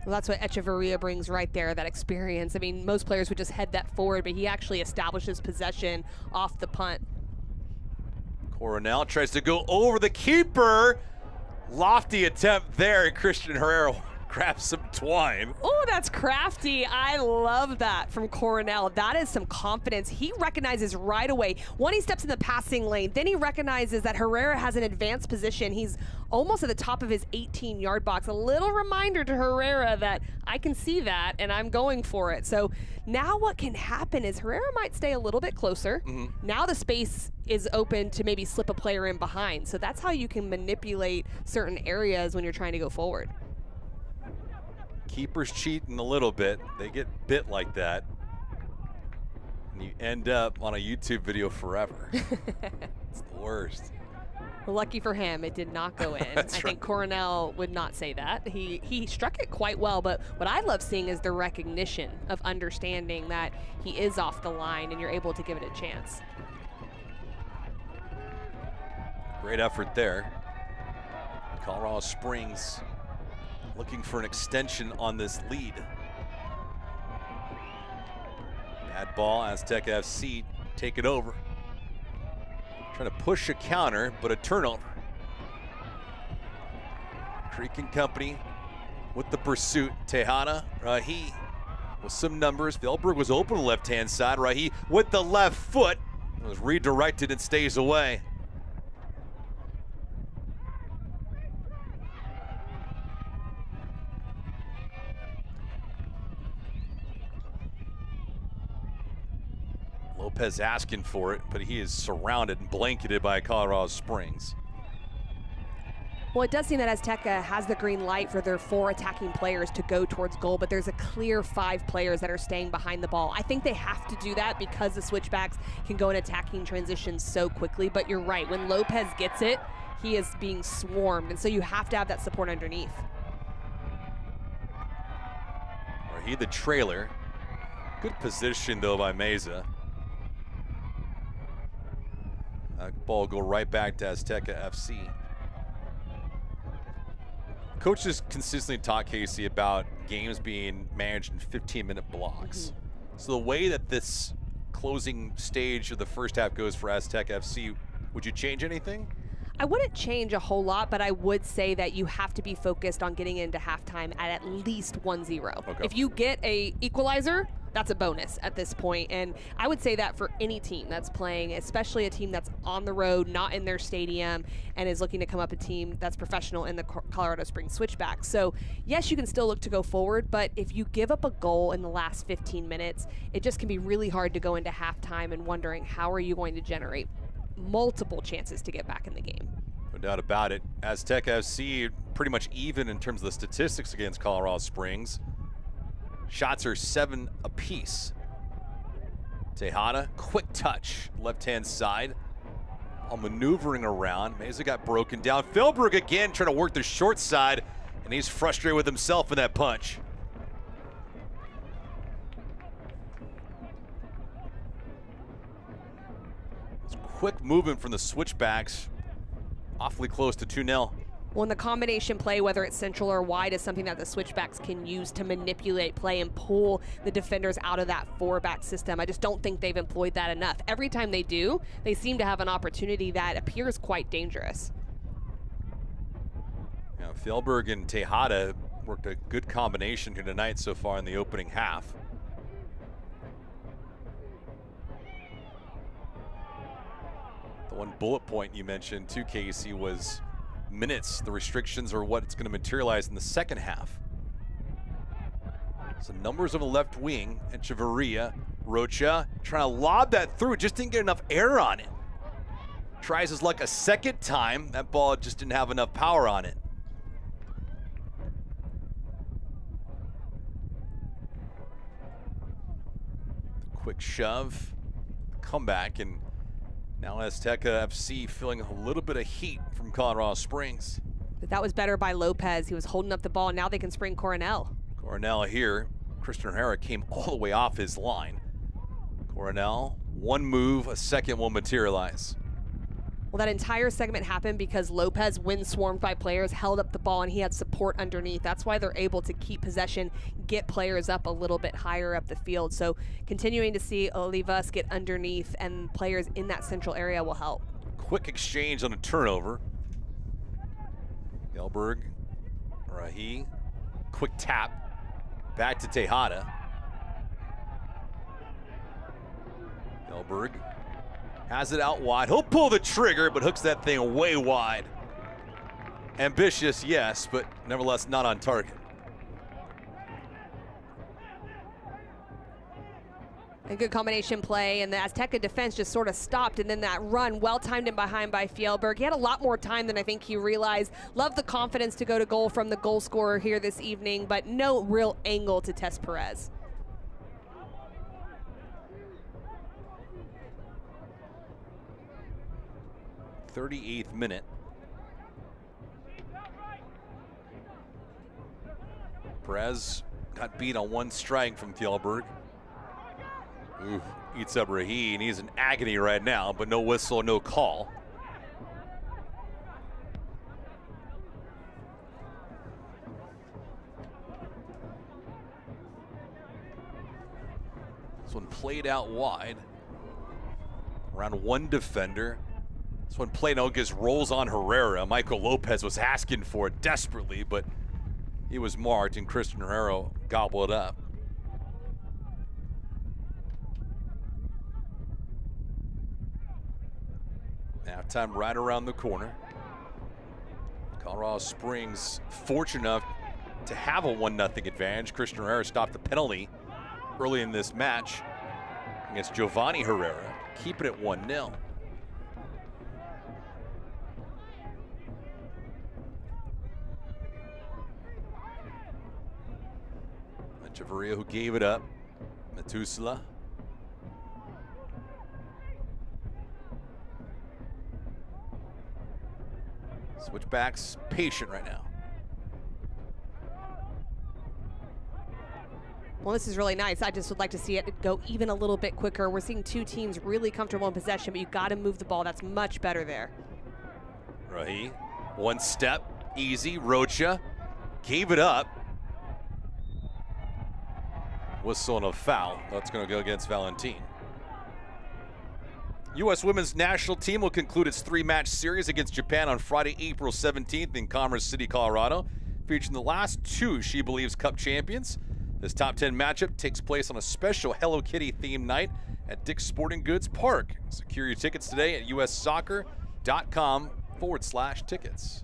C: Well, that's what Echeverria brings right there, that experience. I mean, most players would just head that forward, but he actually establishes possession off the punt.
B: Coronel tries to go over the keeper. Lofty attempt there. Christian Herrera grabs some twine.
C: Oh, that's crafty. I love that from Coronel. That is some confidence. He recognizes right away. When he steps in the passing lane, then he recognizes that Herrera has an advanced position. He's almost at the top of his 18-yard box. A little reminder to Herrera that I can see that and I'm going for it. So now what can happen is Herrera might stay a little bit closer. Now the space is open to maybe slip a player in behind. So that's how you can manipulate certain areas when you're trying to go forward.
B: Keepers cheating a little bit. They get bit like that. And you end up on a YouTube video forever. It's the worst.
C: Lucky for him, it did not go in. I think Coronel would not say that. He struck it quite well, but what I love seeing is the recognition of understanding that he is off the line and you're able to give it a chance.
B: Great effort there. Colorado Springs looking for an extension on this lead. Bad ball, Azteca FC take it over. Trying to push a counter, but a turnover. Creek and company with the pursuit. Tejada, Rahi with some numbers. Fjeldberg was open on the left-hand side. Rahi with the left foot. It was redirected and stays away. Lopez asking for it, but he is surrounded and blanketed by Colorado Springs.
C: Well, it does seem that Azteca has the green light for their 4 attacking players to go towards goal, but there's a clear 5 players that are staying behind the ball. I think they have to do that because the switchbacks can go in attacking transitions so quickly, but you're right. When Lopez gets it, he is being swarmed, and so you have to have that support underneath.
B: Rahi the trailer. Good position, though, by Meza. That ball go right back to Azteca FC. Coaches consistently talk, Casey, about games being managed in 15-minute blocks. So the way that this closing stage of the first half goes for Azteca FC, would you change anything?
C: I wouldn't change a whole lot, but I would say that you have to be focused on getting into halftime at least 1-0.
B: Okay.
C: If you get a equalizer, that's a bonus at this point. And I would say that for any team that's playing, especially a team that's on the road, not in their stadium, and is looking to come up a team that's professional in the Colorado Springs Switchbacks. So yes, you can still look to go forward, but if you give up a goal in the last 15 minutes, it just can be really hard to go into halftime and wondering how are you going to generate multiple chances to get back in the game.
B: No doubt about it. Azteca FC pretty much even in terms of the statistics against Colorado Springs. Shots are 7 apiece. Tejada, quick touch, left-hand side. All maneuvering around. Meza got broken down. Fjeldberg again trying to work the short side, and he's frustrated with himself in that punch. It's quick movement from the switchbacks. Awfully close to 2-0.
C: Well, in the combination play, whether it's central or wide, is something that the switchbacks can use to manipulate play and pull the defenders out of that 4-back system. I just don't think they've employed that enough. Every time they do, they seem to have an opportunity that appears quite dangerous.
B: Yeah, Fjeldberg and Tejada worked a good combination here tonight so far in the opening half. The one bullet point you mentioned too, Casey, was minutes. The restrictions are what it's going to materialize in the second half. So numbers on the left wing, Echeverria, Rocha trying to lob that through, just didn't get enough air on it. Tries his luck a second time. That ball just didn't have enough power on it. Quick shove, comeback, and now Azteca FC feeling a little bit of heat from Colorado Springs.
C: But that was better by Lopez. He was holding up the ball, and now they can spring Coronel.
B: Coronel here. Christian Herrera came all the way off his line. Coronel, one move, a second will materialize.
C: Well, that entire segment happened because Lopez, when swarmed by players, held up the ball and he had support underneath. That's why they're able to keep possession, get players up a little bit higher up the field. So continuing to see Olivas get underneath and players in that central area will help.
B: Quick exchange on a turnover. Fjeldberg, Rahi, quick tap, back to Tejada. Fjeldberg has it out wide. He'll pull the trigger, but hooks that thing way wide. Ambitious, yes, but nevertheless not on target.
C: A good combination play, and the Azteca defense just sort of stopped, and then that run, well-timed in behind by Fjeldberg. He had a lot more time than I think he realized. Love the confidence to go to goal from the goal scorer here this evening, but no real angle to test Perez.
B: 38th minute. Perez got beat on one strike from Fjeldberg. Ooh, eats up Rahi, and he's in agony right now, but no whistle, no call. one played out wide. Around one defender. This one played out, gets rolls on Herrera. Michael Lopez was asking for it desperately, but he was marked, and Christian Herrera gobbled it up. Halftime right around the corner. Colorado Springs fortunate enough to have a 1-0 advantage. Christian Herrera stopped the penalty early in this match against Giovanni Herrera, keeping it 1-0. Echeverria, who gave it up. Metusela. Switchbacks patient right now.
C: Well, this is really nice. I just would like to see it go even a little bit quicker. We're seeing two teams really comfortable in possession, but you've got to move the ball. That's much better there.
B: Rahi, one step, easy. Rocha gave it up. Whistle and a foul. That's going to go against Valentin. U.S. women's national team will conclude its 3-match series against Japan on Friday, April 17th in Commerce City, Colorado, featuring the last 2 She Believes Cup champions. This top 10 matchup takes place on a special Hello Kitty themed night at Dick's Sporting Goods Park. Secure your tickets today at ussoccer.com/tickets.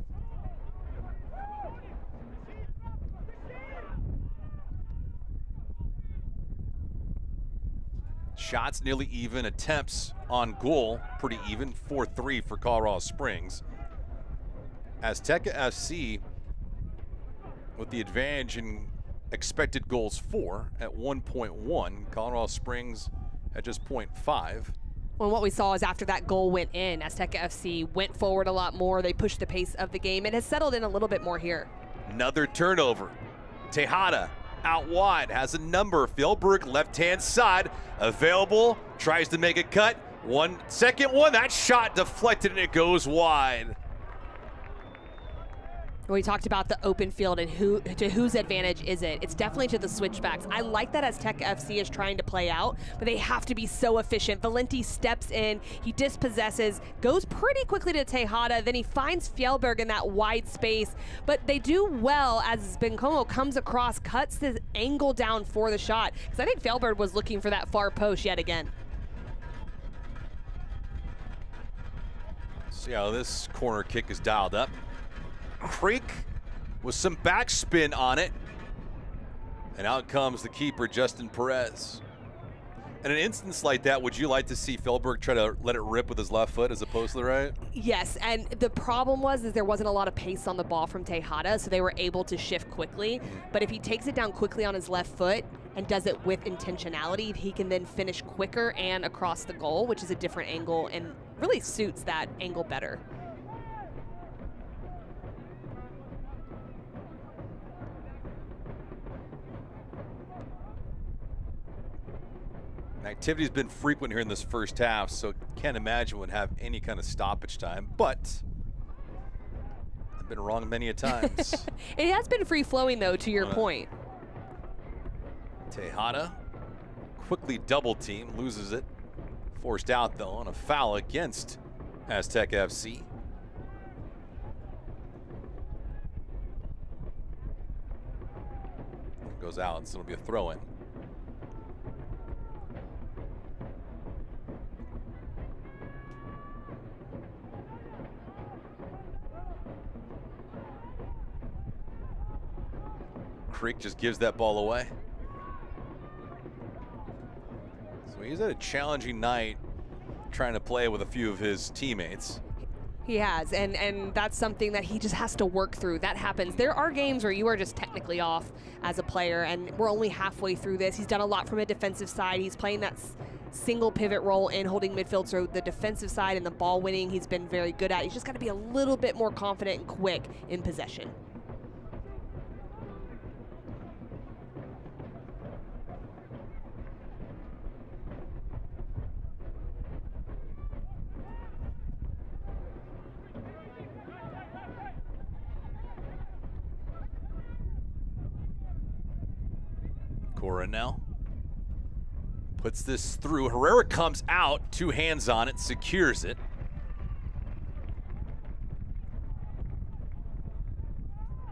B: Shots nearly even, attempts on goal pretty even, 4-3 for Colorado Springs. Azteca FC with the advantage in expected goals for at 1.1. Colorado Springs at just 0.5.
C: Well, what we saw is after that goal went in, Azteca FC went forward a lot more. They pushed the pace of the game. It has settled in a little bit more here.
B: Another turnover. Tejada out wide, has a number. Fjeldberg, left-hand side, available, tries to make a cut. 1 second one, that shot deflected and it goes wide.
C: We talked about the open field and whose advantage is it? It's definitely to the switchbacks. I like that Azteca FC is trying to play out, but they have to be so efficient. Valenti steps in, he dispossesses, goes pretty quickly to Tejada, then he finds Fjeldberg in that wide space, but they do well as Bencomo comes across, cuts the angle down for the shot, because I think Fjeldberg was looking for that far post yet again.
B: See how this corner kick is dialed up. Creek with some backspin on it. And out comes the keeper, Justin Perez. In an instance like that, would you like to see Fjeldberg try to let it rip with his left foot as opposed to the right?
C: Yes, and the problem was there wasn't a lot of pace on the ball from Tejada, so they were able to shift quickly. But if he takes it down quickly on his left foot and does it with intentionality, he can then finish quicker and across the goal, which is a different angle and really suits that angle better.
B: Activity's been frequent here in this first half, so can't imagine would have any kind of stoppage time, but I've been wrong many a times.
C: It has been free-flowing, though, to your point.
B: Tejada quickly double team, loses it. Forced out, though, on a foul against Azteca FC. It goes out, so it'll be a throw-in. Creek just gives that ball away. So he's had a challenging night trying to play with a few of his teammates.
C: He has, and that's something that he just has to work through. That happens. There are games where you are just technically off as a player, and we're only halfway through this. He's done a lot from a defensive side. He's playing that single pivot role in holding midfield, so the defensive side and the ball winning he's been very good at. He's just got to be a little bit more confident and quick in possession.
B: Coronel Puts this through. Herrera comes out, 2 hands on it, secures it.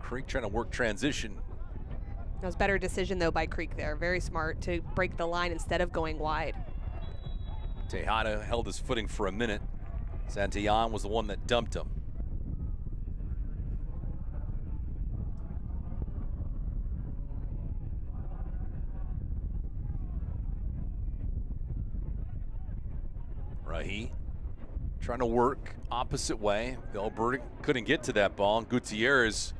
B: Creek trying to work transition.
C: That was a better decision, though, by Creek there. Very smart to break the line instead of going wide.
B: Tejada held his footing for a minute. Santillan was the one that dumped him. Rahi trying to work opposite way. Fjeldberg couldn't get to that ball. Gutierrez,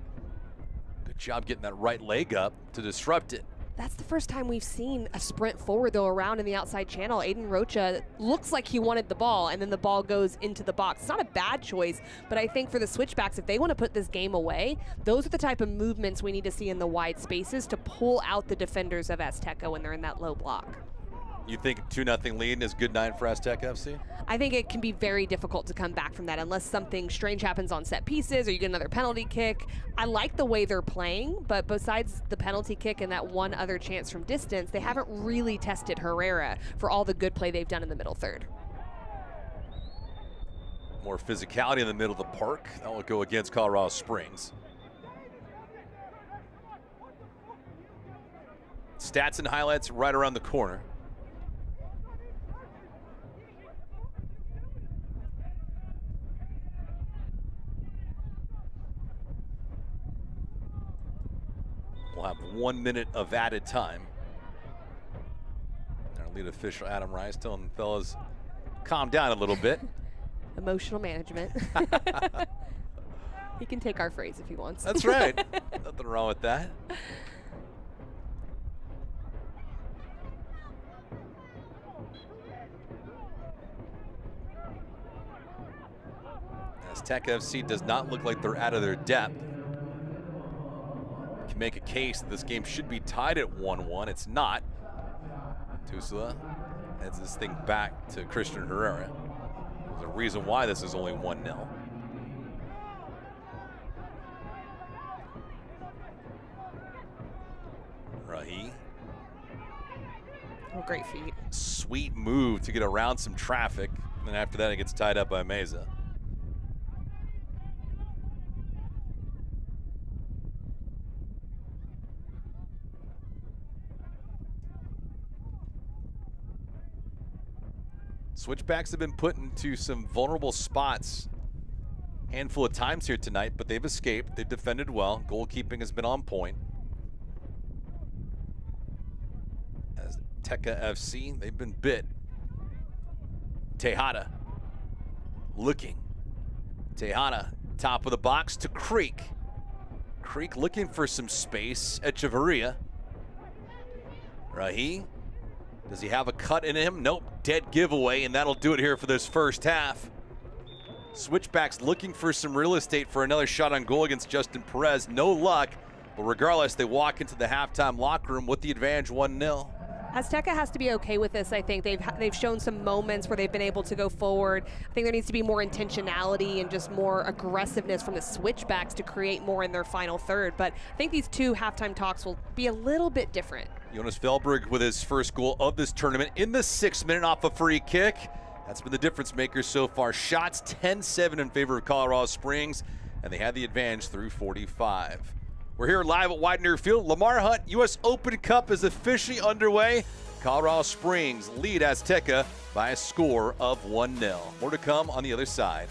B: good job getting that right leg up to disrupt it.
C: That's the first time we've seen a sprint forward, though, around in the outside channel. Aiden Rocha looks like he wanted the ball, and then the ball goes into the box. It's not a bad choice, but I think for the Switchbacks, if they want to put this game away, those are the type of movements we need to see in the wide spaces to pull out the defenders of Azteca when they're in that low block.
B: You think 2-0 lead is good night for Azteca FC?
C: I think it can be very difficult to come back from that unless something strange happens on set pieces or you get another penalty kick. I like the way they're playing, but besides the penalty kick and that one other chance from distance, they haven't really tested Herrera for all the good play they've done in the middle third.
B: More physicality in the middle of the park. That will go against Colorado Springs. Stats and highlights right around the corner. We'll have 1 minute of added time. Our lead official, Adam Rice, telling the fellas, calm down a little bit.
C: Emotional management. He can take our phrase if he wants.
B: That's right. Nothing wrong with that. Azteca FC does not look like they're out of their depth. Can make a case that this game should be tied at 1-1. It's not. Tusula heads this thing back to Christian Herrera. There's a reason why this is only 1-0. Rahi.
C: Oh, great feet.
B: Sweet move to get around some traffic. And then after that, it gets tied up by Meza. Switchbacks have been put into some vulnerable spots a handful of times here tonight, but they've escaped. They've defended well. Goalkeeping has been on point. Azteca FC, they've been bit. Tejada looking. Tejada, top of the box to Creek. Creek looking for some space. Echeverria. Rahi. Does he have a cut in him? Nope, dead giveaway, and that'll do it here for this first half. Switchbacks looking for some real estate for another shot on goal against Justin Perez. No luck, but regardless, they walk into the halftime locker room with the advantage 1-0.
C: Azteca has to be okay with this, I think. They've shown some moments where they've been able to go forward. I think there needs to be more intentionality and just more aggressiveness from the Switchbacks to create more in their final third. But I think these two halftime talks will be a little bit different.
B: Jonas Fjeldberg with his first goal of this tournament in the 6th minute off a free kick. That's been the difference maker so far. Shots 10-7 in favor of Colorado Springs, and they had the advantage through 45. We're here live at Widener Field. Lamar Hunt U.S. Open Cup is officially underway. Colorado Springs lead Azteca by a score of 1-0. More to come on the other side.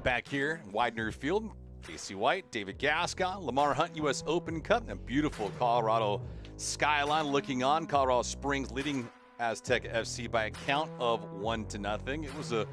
B: Back here, Widener Field, Casey White, David Gascon, Lamar Hunt U.S. Open Cup, and beautiful Colorado skyline looking on. Colorado Springs leading Azteca FC by a count of 1-0. It was a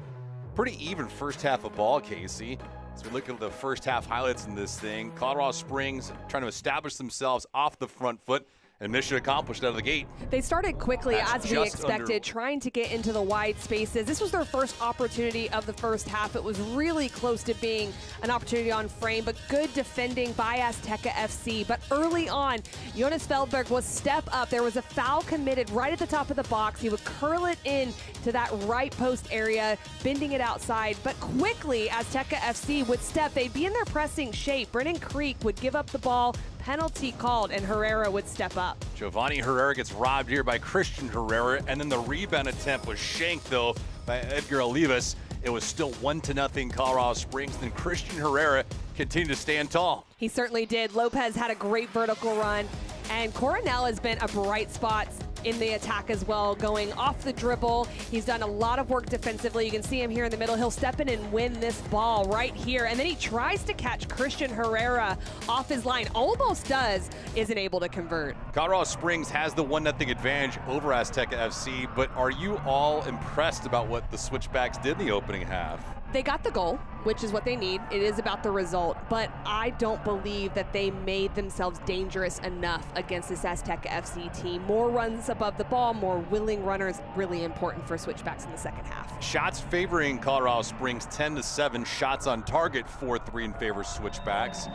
B: pretty even first half of ball, Casey. As we look at the first half highlights in this thing, Colorado Springs trying to establish themselves off the front foot, and mission accomplished out of the gate.
C: They started quickly,
B: That's
C: as we expected, trying to get into the wide spaces. This was their first opportunity of the first half. It was really close to being an opportunity on frame, but good defending by Azteca FC. But early on, Jonas Fjeldberg was step up. There was a foul committed right at the top of the box. He would curl it in to that right post area, bending it outside. But quickly, Azteca FC would step. They'd be in their pressing shape. Brennan Creek would give up the ball, penalty called, and Herrera would step up.
B: Giovanni Herrera gets robbed here by Christian Herrera, and then the rebound attempt was shanked, though, by Edgar Olivas. It was still 1-0 Colorado Springs. Then Christian Herrera continued to stand tall.
C: He certainly did. Lopez had a great vertical run, and Coronel has been a bright spot in the attack as well, going off the dribble. He's done a lot of work defensively. You can see him here in the middle. He'll step in and win this ball right here, and then he tries to catch Christian Herrera off his line. Almost does, isn't able to convert.
B: Colorado Springs has the 1-0 advantage over Azteca FC, but are you all impressed about what the Switchbacks did in the opening half?
C: They got the goal, which is what they need. It is about the result, but I don't believe that they made themselves dangerous enough against this Azteca FC team. More runs above the ball, more willing runners, really important for Switchbacks in the second half.
B: Shots favoring Colorado Springs 10-7, shots on target 4-3 in favor of Switchbacks.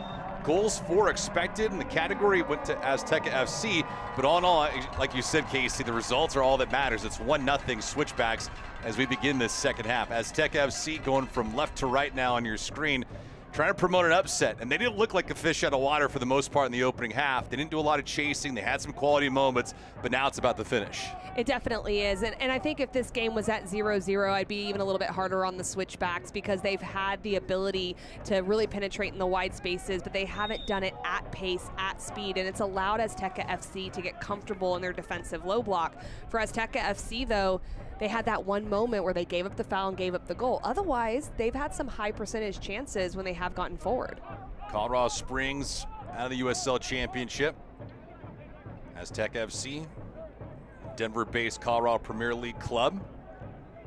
B: Goals for expected, and the category went to Azteca FC, but all in all, like you said, Casey, the results are all that matters. It's 1-0 Switchbacks as we begin this second half. Azteca FC going from left to right now on your screen, trying to promote an upset, and they didn't look like a fish out of water for the most part in the opening half. They didn't do a lot of chasing. They had some quality moments, but now it's about the finish.
C: It definitely is, and I think if this game was at 0-0, I'd be even a little bit harder on the Switchbacks because they've had the ability to really penetrate in the wide spaces, but they haven't done it at pace, at speed, and it's allowed Azteca FC to get comfortable in their defensive low block. For Azteca FC, though, they had that one moment where they gave up the foul and gave up the goal. Otherwise, they've had some high percentage chances when they have gotten forward.
B: Colorado Springs out of the USL Championship. Azteca FC, Denver-based Colorado Premier League club.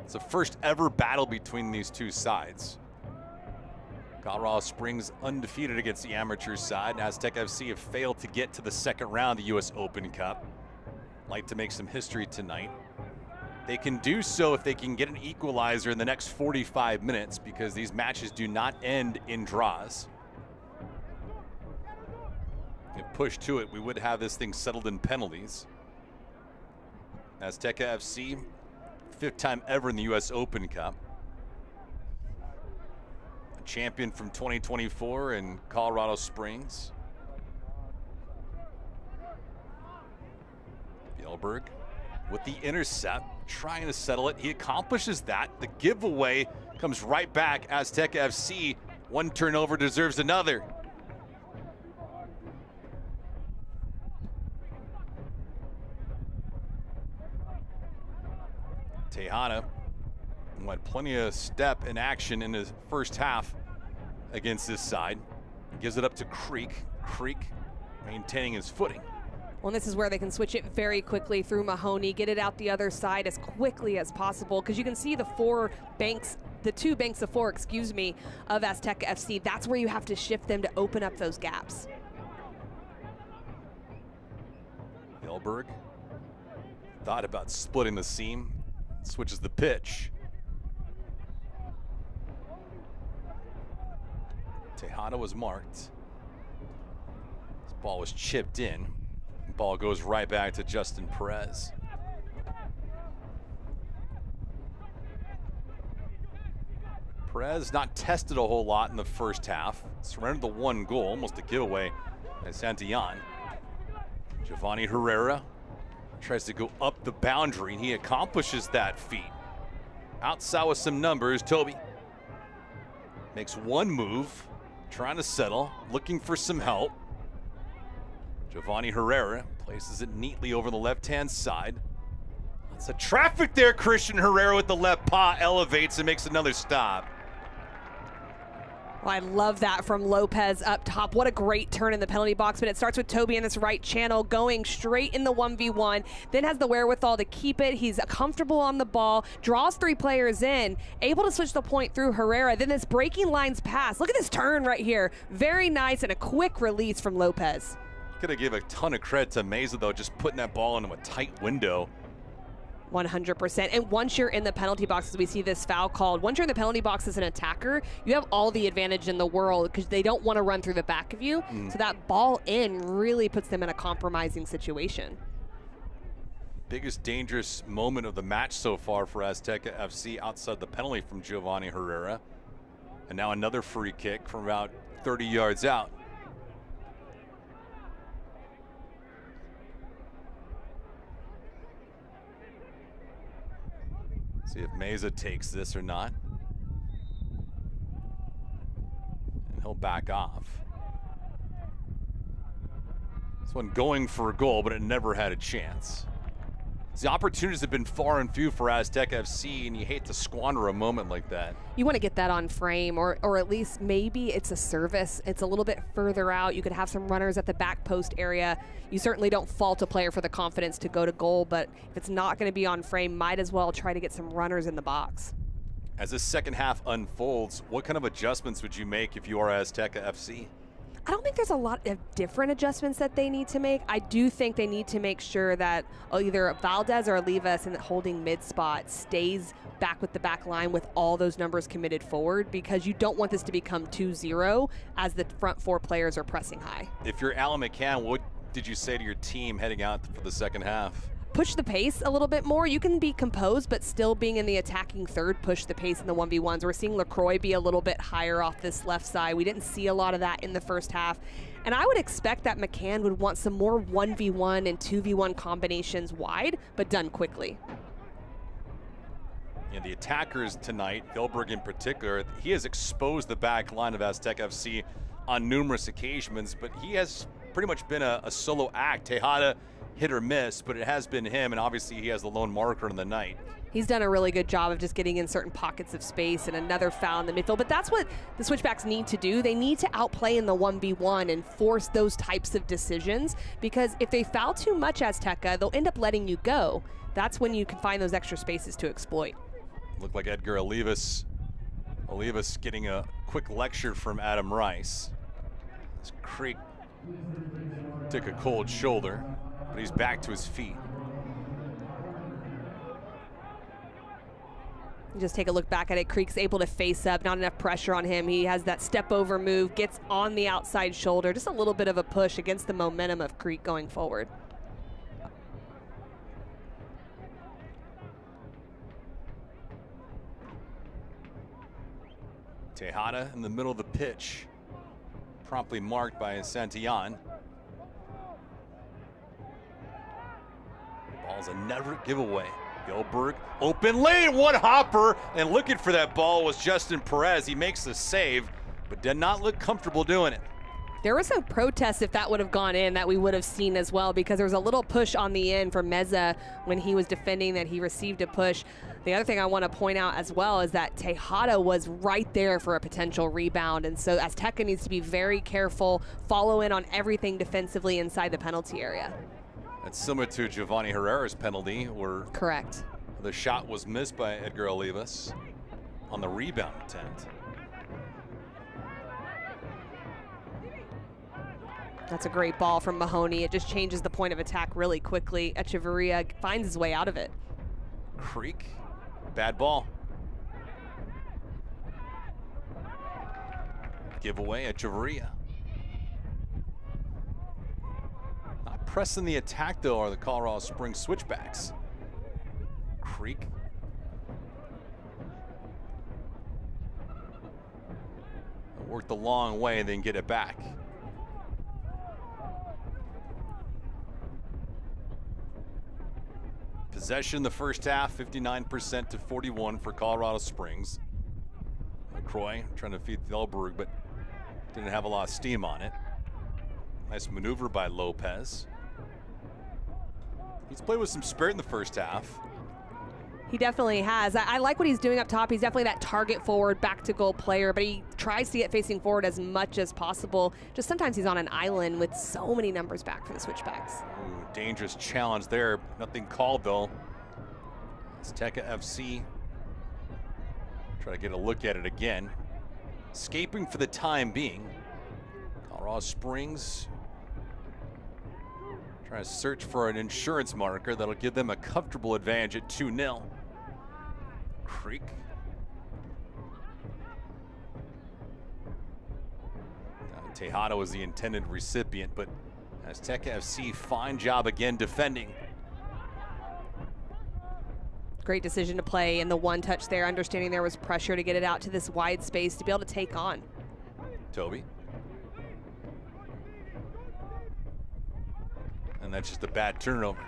B: It's the first ever battle between these two sides. Colorado Springs undefeated against the amateur side. Azteca FC have failed to get to the second round of the U.S. Open Cup. Like to make some history tonight. They can do so if they can get an equalizer in the next 45 minutes because these matches do not end in draws. If pushed to it, we would have this thing settled in penalties. Azteca FC, 5th time ever in the U.S. Open Cup. A champion from 2024 in Colorado Springs. Fjeldberg with the intercept, trying to settle it. He accomplishes that. The giveaway comes right back. Azteca FC, one turnover deserves another. Tejada had plenty of step and action in his first half against this side. He gives it up to Creek. Creek maintaining his footing.
C: Well, this is where they can switch it very quickly through Mahoney, get it out the other side as quickly as possible, because you can see the two banks of four, excuse me, of Azteca FC. That's where you have to shift them to open up those gaps.
B: Fjeldberg thought about splitting the seam, switches the pitch. Tejada was marked. This ball was chipped in. Ball goes right back to Justin Perez. Perez not tested a whole lot in the first half. Surrendered the one goal, almost a giveaway by Santillan. Giovanni Herrera tries to go up the boundary, and he accomplishes that feat. Outside with some numbers, Toby makes one move, trying to settle, looking for some help. Giovanni Herrera places it neatly over the left-hand side. Lots of traffic there. Christian Herrera with the left paw elevates and makes another stop.
C: Well, I love that from Lopez up top. What a great turn in the penalty box, but it starts with Toby in this right channel, going straight in the 1v1, then has the wherewithal to keep it. He's comfortable on the ball, draws 3 players in, able to switch the point through Herrera. Then this breaking lines pass. Look at this turn right here. Very nice and a quick release from Lopez.
B: Could have give a ton of credit to Meza, though, just putting that ball into a tight window.
C: 100%. And once you're in the penalty box, as we see this foul called, once you're in the penalty box as an attacker, you have all the advantage in the world because they don't want to run through the back of you. So that ball in really puts them in a compromising situation.
B: Biggest dangerous moment of the match so far for Azteca FC outside the penalty from Giovanni Herrera. And now another free kick from about 30 yards out. See if Meza takes this or not. And he'll back off. This one going for a goal, but it never had a chance. The opportunities have been far and few for Azteca FC, and you hate to squander a moment like that.
C: You want to get that on frame, or at least maybe it's a service. It's a little bit further out. You could have some runners at the back post area. You certainly don't fault a player for the confidence to go to goal, but if it's not going to be on frame, might as well try to get some runners in the box.
B: As this second half unfolds, what kind of adjustments would you make if you are Azteca FC?
C: I don't think there's a lot of different adjustments that they need to make. I do think they need to make sure that either Valdez or Olivas in the holding mid spot stays back with the back line with all those numbers committed forward, because you don't want this to become 2-0 as the front 4 players are pressing high.
B: If you're Alan McCann, what did you say to your team heading out for the second half?
C: Push the pace a little bit more. You can be composed, but still being in the attacking third, push the pace in the 1v1s. We're seeing LaCroix be a little bit higher off this left side. We didn't see a lot of that in the first half. And I would expect that McCann would want some more 1v1 and 2v1 combinations wide, but done quickly.
B: And the attackers tonight, Fjeldberg in particular, he has exposed the back line of Azteca FC on numerous occasions, but he has pretty much been a solo act. Tejada hit or miss, but it has been him, and obviously he has the lone marker in the night.
C: He's done a really good job of just getting in certain pockets of space, and another foul in the midfield. But that's what the Switchbacks need to do. They need to outplay in the 1v1 and force those types of decisions, because if they foul too much Azteca, they'll end up letting you go. That's when you can find those extra spaces to exploit.
B: Looked like Edgar Olivas getting a quick lecture from Adam Rice. As Creek took a cold shoulder, but he's back to his feet.
C: Just take a look back at it. Creek's able to face up, not enough pressure on him. He has that step over move, gets on the outside shoulder, just a little bit of a push against the momentum of Creek going forward.
B: Tejada in the middle of the pitch, promptly marked by Santillan. Ball's a never giveaway. Fjeldberg, open lane, one hopper, and looking for that ball was Justin Perez. He makes the save, but did not look comfortable doing it.
C: There was a protest if that would have gone in that we would have seen as well, because there was a little push on the end for Meza when he was defending that he received a push. The other thing I want to point out as well is that Tejada was right there for a potential rebound, and so Azteca needs to be very careful, follow in on everything defensively inside the penalty area.
B: That's similar to Giovanni Herrera's penalty, where
C: correct,
B: the shot was missed by Edgar Olivas on the rebound attempt.
C: That's a great ball from Mahoney. It just changes the point of attack really quickly. Echeverria finds his way out of it.
B: Creek, bad ball. Giveaway, Echeverria. Not pressing the attack, though, are the Colorado Springs Switchbacks. Creek. Worked a long way and then get it back. Possession the first half, 59% to 41 for Colorado Springs. LaCroix trying to feed Fjeldberg, but didn't have a lot of steam on it. Nice maneuver by Lopez. He's played with some spirit in the first half.
C: He definitely has. I like what he's doing up top. He's definitely that target forward, back to goal player, but he tries to get facing forward as much as possible. Just sometimes he's on an island with so many numbers back for the Switchbacks.
B: Ooh, dangerous challenge there. Nothing called though. Azteca FC. Try to get a look at it again. Escaping for the time being. Colorado Springs trying to search for an insurance marker that'll give them a comfortable advantage at 2-0. Creek. Tejada was the intended recipient, but Azteca FC, fine job again defending.
C: Great decision to play in the one touch there, understanding there was pressure to get it out to this wide space to be able to take on.
B: Toby. And that's just a bad turnover.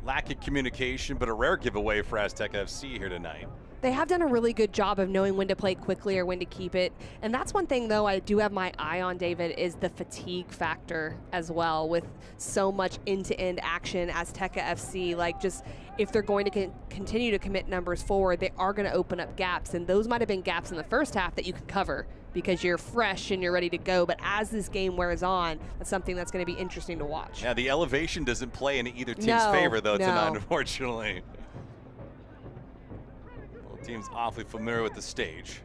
B: Lack of communication, but a rare giveaway for Azteca FC here tonight.
C: They have done a really good job of knowing when to play quickly or when to keep it. And that's one thing, though, I do have my eye on, David, is the fatigue factor as well. With so much end-to-end action, Azteca FC, like, just if they're going to continue to commit numbers forward, they are going to open up gaps. And those might have been gaps in the first half that you could cover because you're fresh and you're ready to go. But as this game wears on, that's something that's going to be interesting to watch.
B: Yeah, the elevation doesn't play in either team's favor, though, tonight, unfortunately. Both teams awfully familiar with the stage.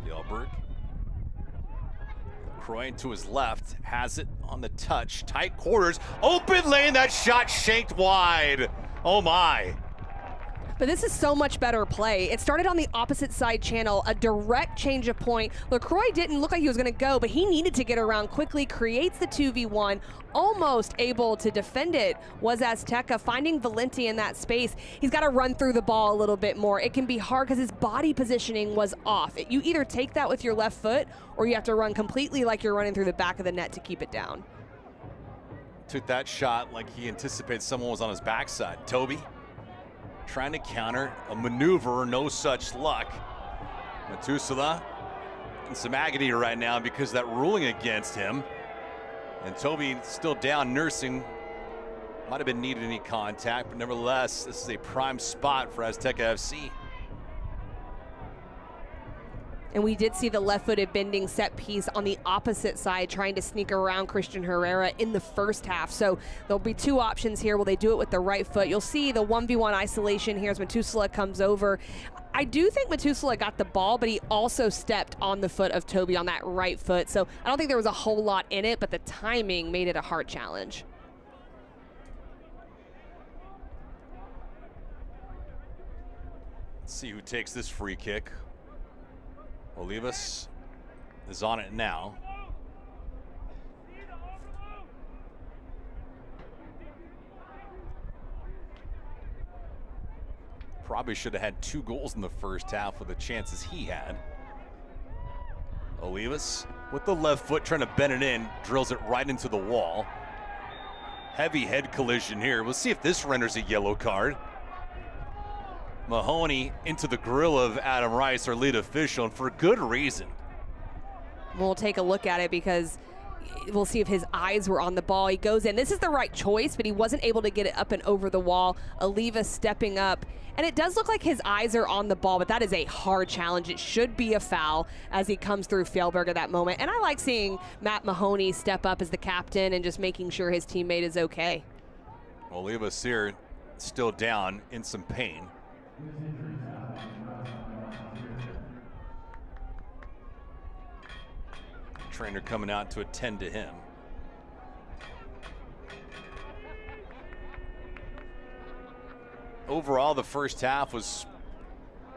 B: Fjeldberg. Croy to his left, has it on the touch, tight quarters, open lane, that shot shanked wide. Oh my.
C: But this is so much better play. It started on the opposite side channel, a direct change of point. LaCroix didn't look like he was gonna go, but he needed to get around quickly, creates the 2v1, almost able to defend it was Azteca, finding Valenti in that space. He's gotta run through the ball a little bit more. It can be hard because his body positioning was off. You either take that with your left foot or you have to run completely like you're running through the back of the net to keep it down.
B: Took that shot like he anticipated someone was on his backside. Toby trying to counter a maneuver, no such luck. Matusala in some agony right now because of that ruling against him. And Toby still down, nursing. Might have been needed any contact, but nevertheless, this is a prime spot for Azteca FC.
C: And we did see the left-footed bending set piece on the opposite side trying to sneak around Christian Herrera in the first half. So there'll be two options here. Will they do it with the right foot? You'll see the 1v1 isolation here as Matusala comes over. I do think Matusala got the ball, but he also stepped on the foot of Toby on that right foot. So I don't think there was a whole lot in it, but the timing made it a hard challenge.
B: Let's see who takes this free kick. Olivas is on it now. Probably should have had 2 goals in the first half with the chances he had. Olivas with the left foot trying to bend it in, drills it right into the wall. Heavy head collision here. We'll see if this renders a yellow card. Mahoney into the grill of Adam Rice, our lead official, and for good reason.
C: We'll take a look at it because we'll see if his eyes were on the ball. He goes in. This is the right choice, but he wasn't able to get it up and over the wall. Oliva stepping up. And it does look like his eyes are on the ball, but that is a hard challenge. It should be a foul as he comes through Fjeldberg at that moment. And I like seeing Matt Mahoney step up as the captain and just making sure his teammate is okay.
B: Oliva Sear still down in some pain. Trainer coming out to attend to him. Overall, the first half was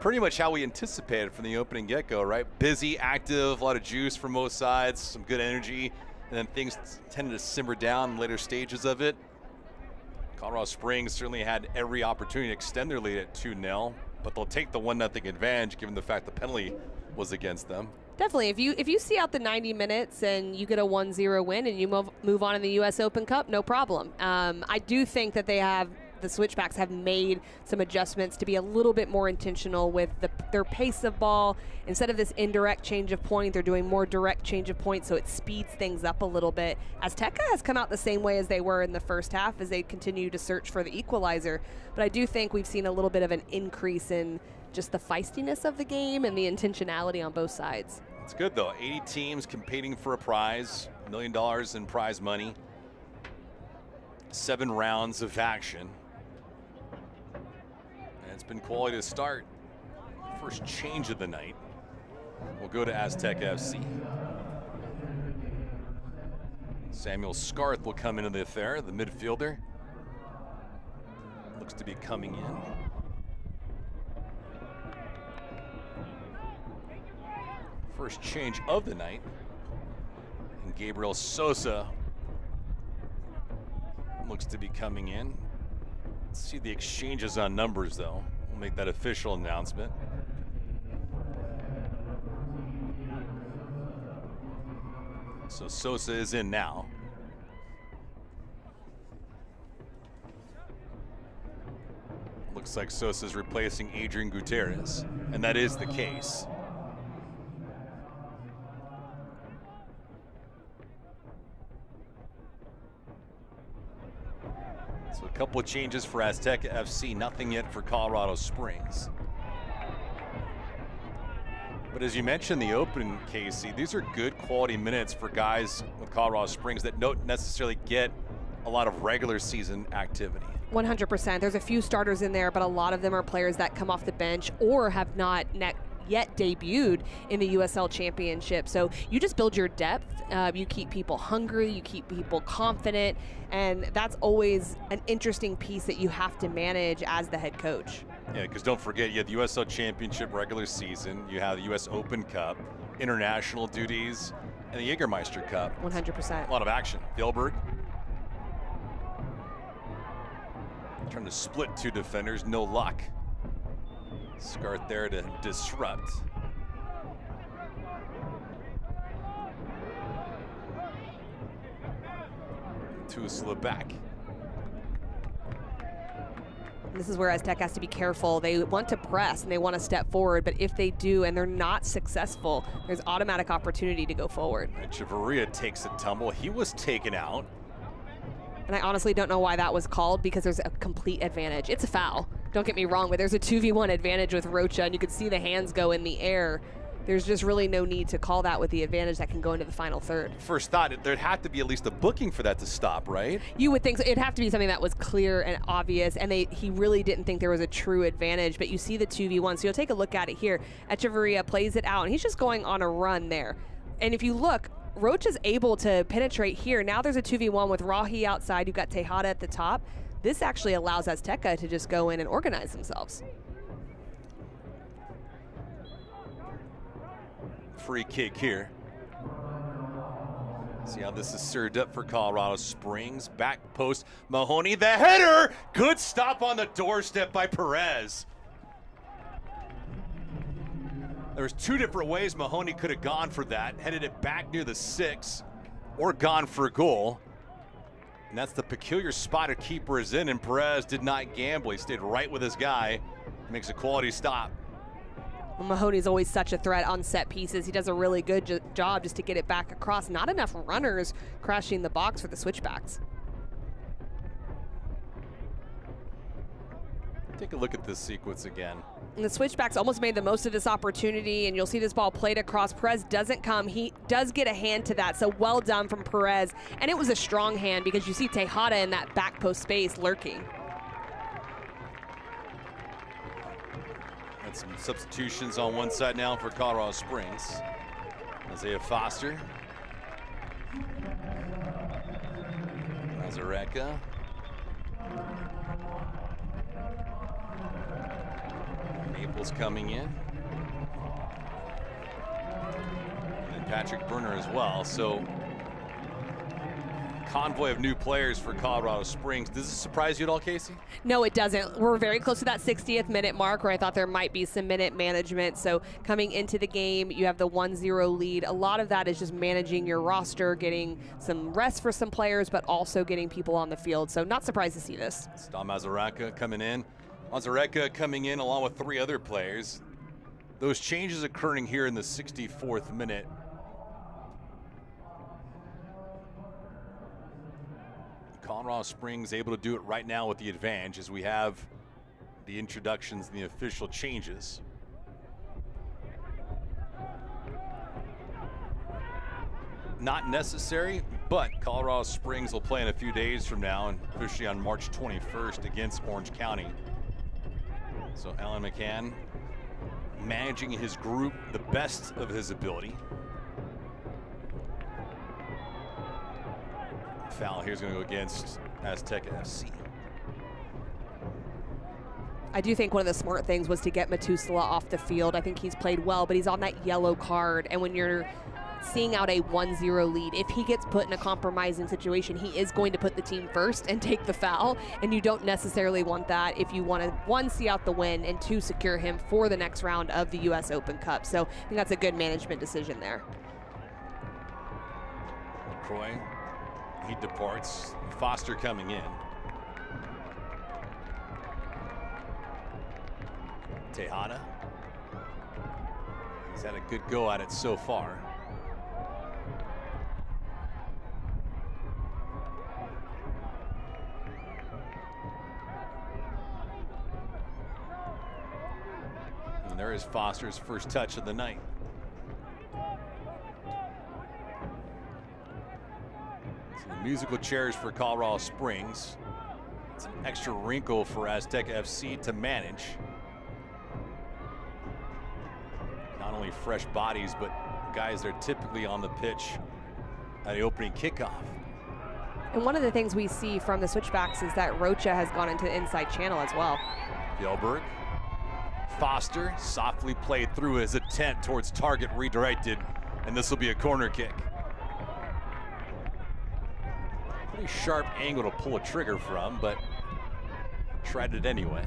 B: pretty much how we anticipated from the opening get-go, right? Busy, active, a lot of juice from both sides, some good energy, and then things tended to simmer down in later stages of it. Colorado Springs certainly had every opportunity to extend their lead at 2-0, but they'll take the 1-0 advantage given the fact the penalty was against them.
C: Definitely. If you see out the 90 minutes and you get a 1-0 win and you move on in the U.S. Open Cup, no problem. I do think that they have the Switchbacks have made some adjustments to be a little bit more intentional with their pace of ball. Instead of this indirect change of point, they're doing more direct change of point, so it speeds things up a little bit. Azteca has come out the same way as they were in the first half as they continue to search for the equalizer. But I do think we've seen a little bit of an increase in just the feistiness of the game and the intentionality on both sides.
B: It's good, though. 80 teams competing for a prize, $1 million in prize money. 7 rounds of action. And it's been quality to start. First change of the night. We'll go to Azteca FC. Samuel Scarth will come into the affair, the midfielder. Looks to be coming in. First change of the night. And Gabriel Sosa looks to be coming in. Let's see the exchanges on numbers, though. We'll make that official announcement. So Sosa is in now. Looks like Sosa's replacing Adrian Gutierrez, and that is the case. So a couple of changes for Azteca FC, nothing yet for Colorado Springs. But as you mentioned the open, Casey, these are good quality minutes for guys with Colorado Springs that don't necessarily get a lot of regular season activity.
C: 100%. There's a few starters in there, but a lot of them are players that come off the bench or have not yet debuted in the USL Championship. So you just build your depth. You keep people hungry. You keep people confident. And that's always an interesting piece that you have to manage as the head coach.
B: Yeah, because don't forget, you have the USL Championship regular season, you have the US Open Cup, international duties, and the Jägermeister Cup.
C: 100%.
B: A lot of action. Fjeldberg trying to split 2 defenders, no luck. Scarth there to disrupt. Tusla back.
C: This is where Azteca has to be careful. They want to press and they want to step forward, but if they do and they're not successful, there's automatic opportunity to go forward.
B: Echeverria takes a tumble. He was taken out.
C: And I honestly don't know why that was called, because there's a complete advantage. It's a foul, don't get me wrong, but there's a 2v1 advantage with Rocha, and you could see the hands go in the air. There's just really no need to call that with the advantage that can go into the final third.
B: First thought, there'd have to be at least a booking for that to stop, right?
C: You would think so. It'd have to be something that was clear and obvious, and he really didn't think there was a true advantage, but you see the 2v1, so you'll take a look at it here. Echeverria plays it out, and he's just going on a run there. And if you look, Roach is able to penetrate here. Now there's a 2v1 with Rahi outside. You've got Tejada at the top. This actually allows Azteca to just go in and organize themselves.
B: Free kick here. See how this is served up for Colorado Springs. Back post, Mahoney, the header! Good stop on the doorstep by Perez. There was 2 different ways Mahoney could have gone for that. Headed it back near the 6 or gone for a goal. And that's the peculiar spot a keeper is in, and Perez did not gamble. He stayed right with his guy. Makes a quality stop.
C: Well, Mahoney's always such a threat on set pieces. He does a really good job just to get it back across. Not enough runners crashing the box for the Switchbacks.
B: Take a look at this sequence again.
C: And the Switchbacks almost made the most of this opportunity, and you'll see this ball played across. Perez doesn't come. He does get a hand to that, so well done from Perez. And it was a strong hand because you see Tejada in that back post space lurking.
B: And some substitutions on one side now for Colorado Springs. Isaiah Foster. Mazerka. Naples coming in. And Patrick Burner as well. So convoy of new players for Colorado Springs. Does this surprise you at all, Casey?
C: No, it doesn't. We're very close to that 60th minute mark where I thought there might be some minute management. So coming into the game, you have the 1-0 lead. A lot of that is just managing your roster, getting some rest for some players, but also getting people on the field. So not surprised to see this.
B: It's Mazerka coming in. Mazerka coming in along with 3 other players. Those changes occurring here in the 64th minute. Colorado Springs able to do it right now with the advantage as we have the introductions and the official changes. Not necessary, but Colorado Springs will play in a few days from now, and officially on March 21st against Orange County. So Alan McCann managing his group the best of his ability. Foul here's going to go against Azteca FC.
C: I do think one of the smart things was to get Metusala off the field. I think he's played well, but he's on that yellow card. And when you're seeing out a 1-0 lead, if he gets put in a compromising situation, he is going to put the team first and take the foul. And you don't necessarily want that if you want to, 1, see out the win, and 2, secure him for the next round of the U.S. Open Cup. So I think that's a good management decision there.
B: LaCroix, he departs. Foster coming in. Tejada. He's had a good go at it so far. And there is Foster's first touch of the night. So the musical chairs for Colorado Springs. It's an extra wrinkle for Azteca FC to manage. Not only fresh bodies, but guys that are typically on the pitch at the opening kickoff.
C: And one of the things we see from the switchbacks is that Rocha has gone into the inside channel as well.
B: Fjeldberg. Foster softly played through his attempt towards target, redirected, and this will be a corner kick. Pretty sharp angle to pull a trigger from, but tried it anyway.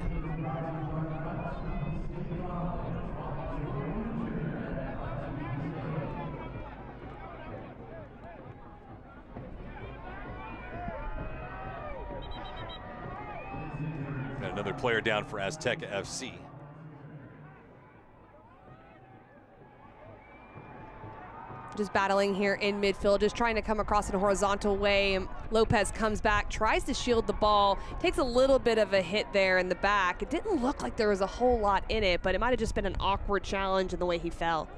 B: Got another player down for Azteca FC.
C: Just battling here in midfield, just trying to come across in a horizontal way. Lopez comes back, tries to shield the ball, takes a little bit of a hit there in the back. It didn't look like there was a whole lot in it, but it might have just been an awkward challenge in the way he fell.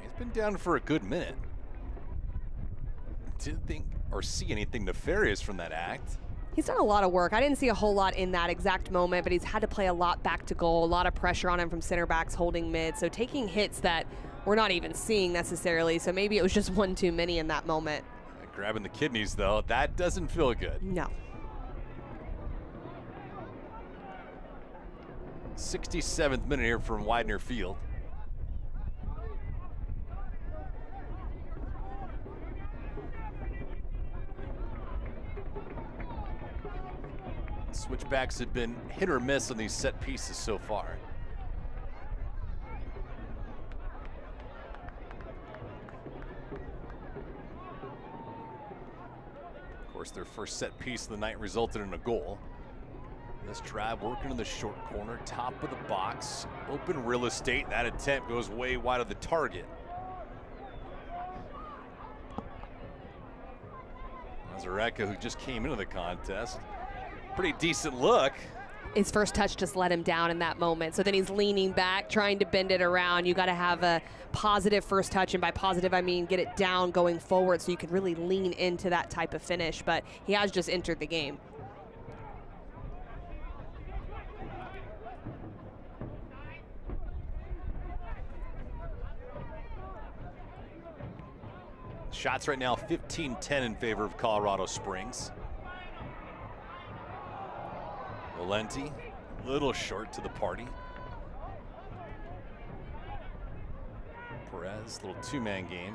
B: He's been down for a good minute. Didn't think or see anything nefarious from that act.
C: He's done a lot of work. I didn't see a whole lot in that exact moment, but he's had to play a lot back to goal, a lot of pressure on him from center backs holding mid. So taking hits that we're not even seeing necessarily. So maybe it was just one too many in that moment.
B: Grabbing the kidneys though, that doesn't feel good.
C: No.
B: 67th minute here from Widener Field. Switchbacks have been hit or miss on these set pieces so far. Of course, their first set piece of the night resulted in a goal. This drive working in the short corner, top of the box, open real estate. That attempt goes way wide of the target. Mazerka, who just came into the contest. Pretty decent look.
C: His first touch just let him down in that moment. So then he's leaning back, trying to bend it around. You got to have a positive first touch, and by positive I mean get it down going forward so you can really lean into that type of finish. But he has just entered the game.
B: Shots right now 15-10 in favor of Colorado Springs. Valenti, a little short to the party. Perez. Little two-man game.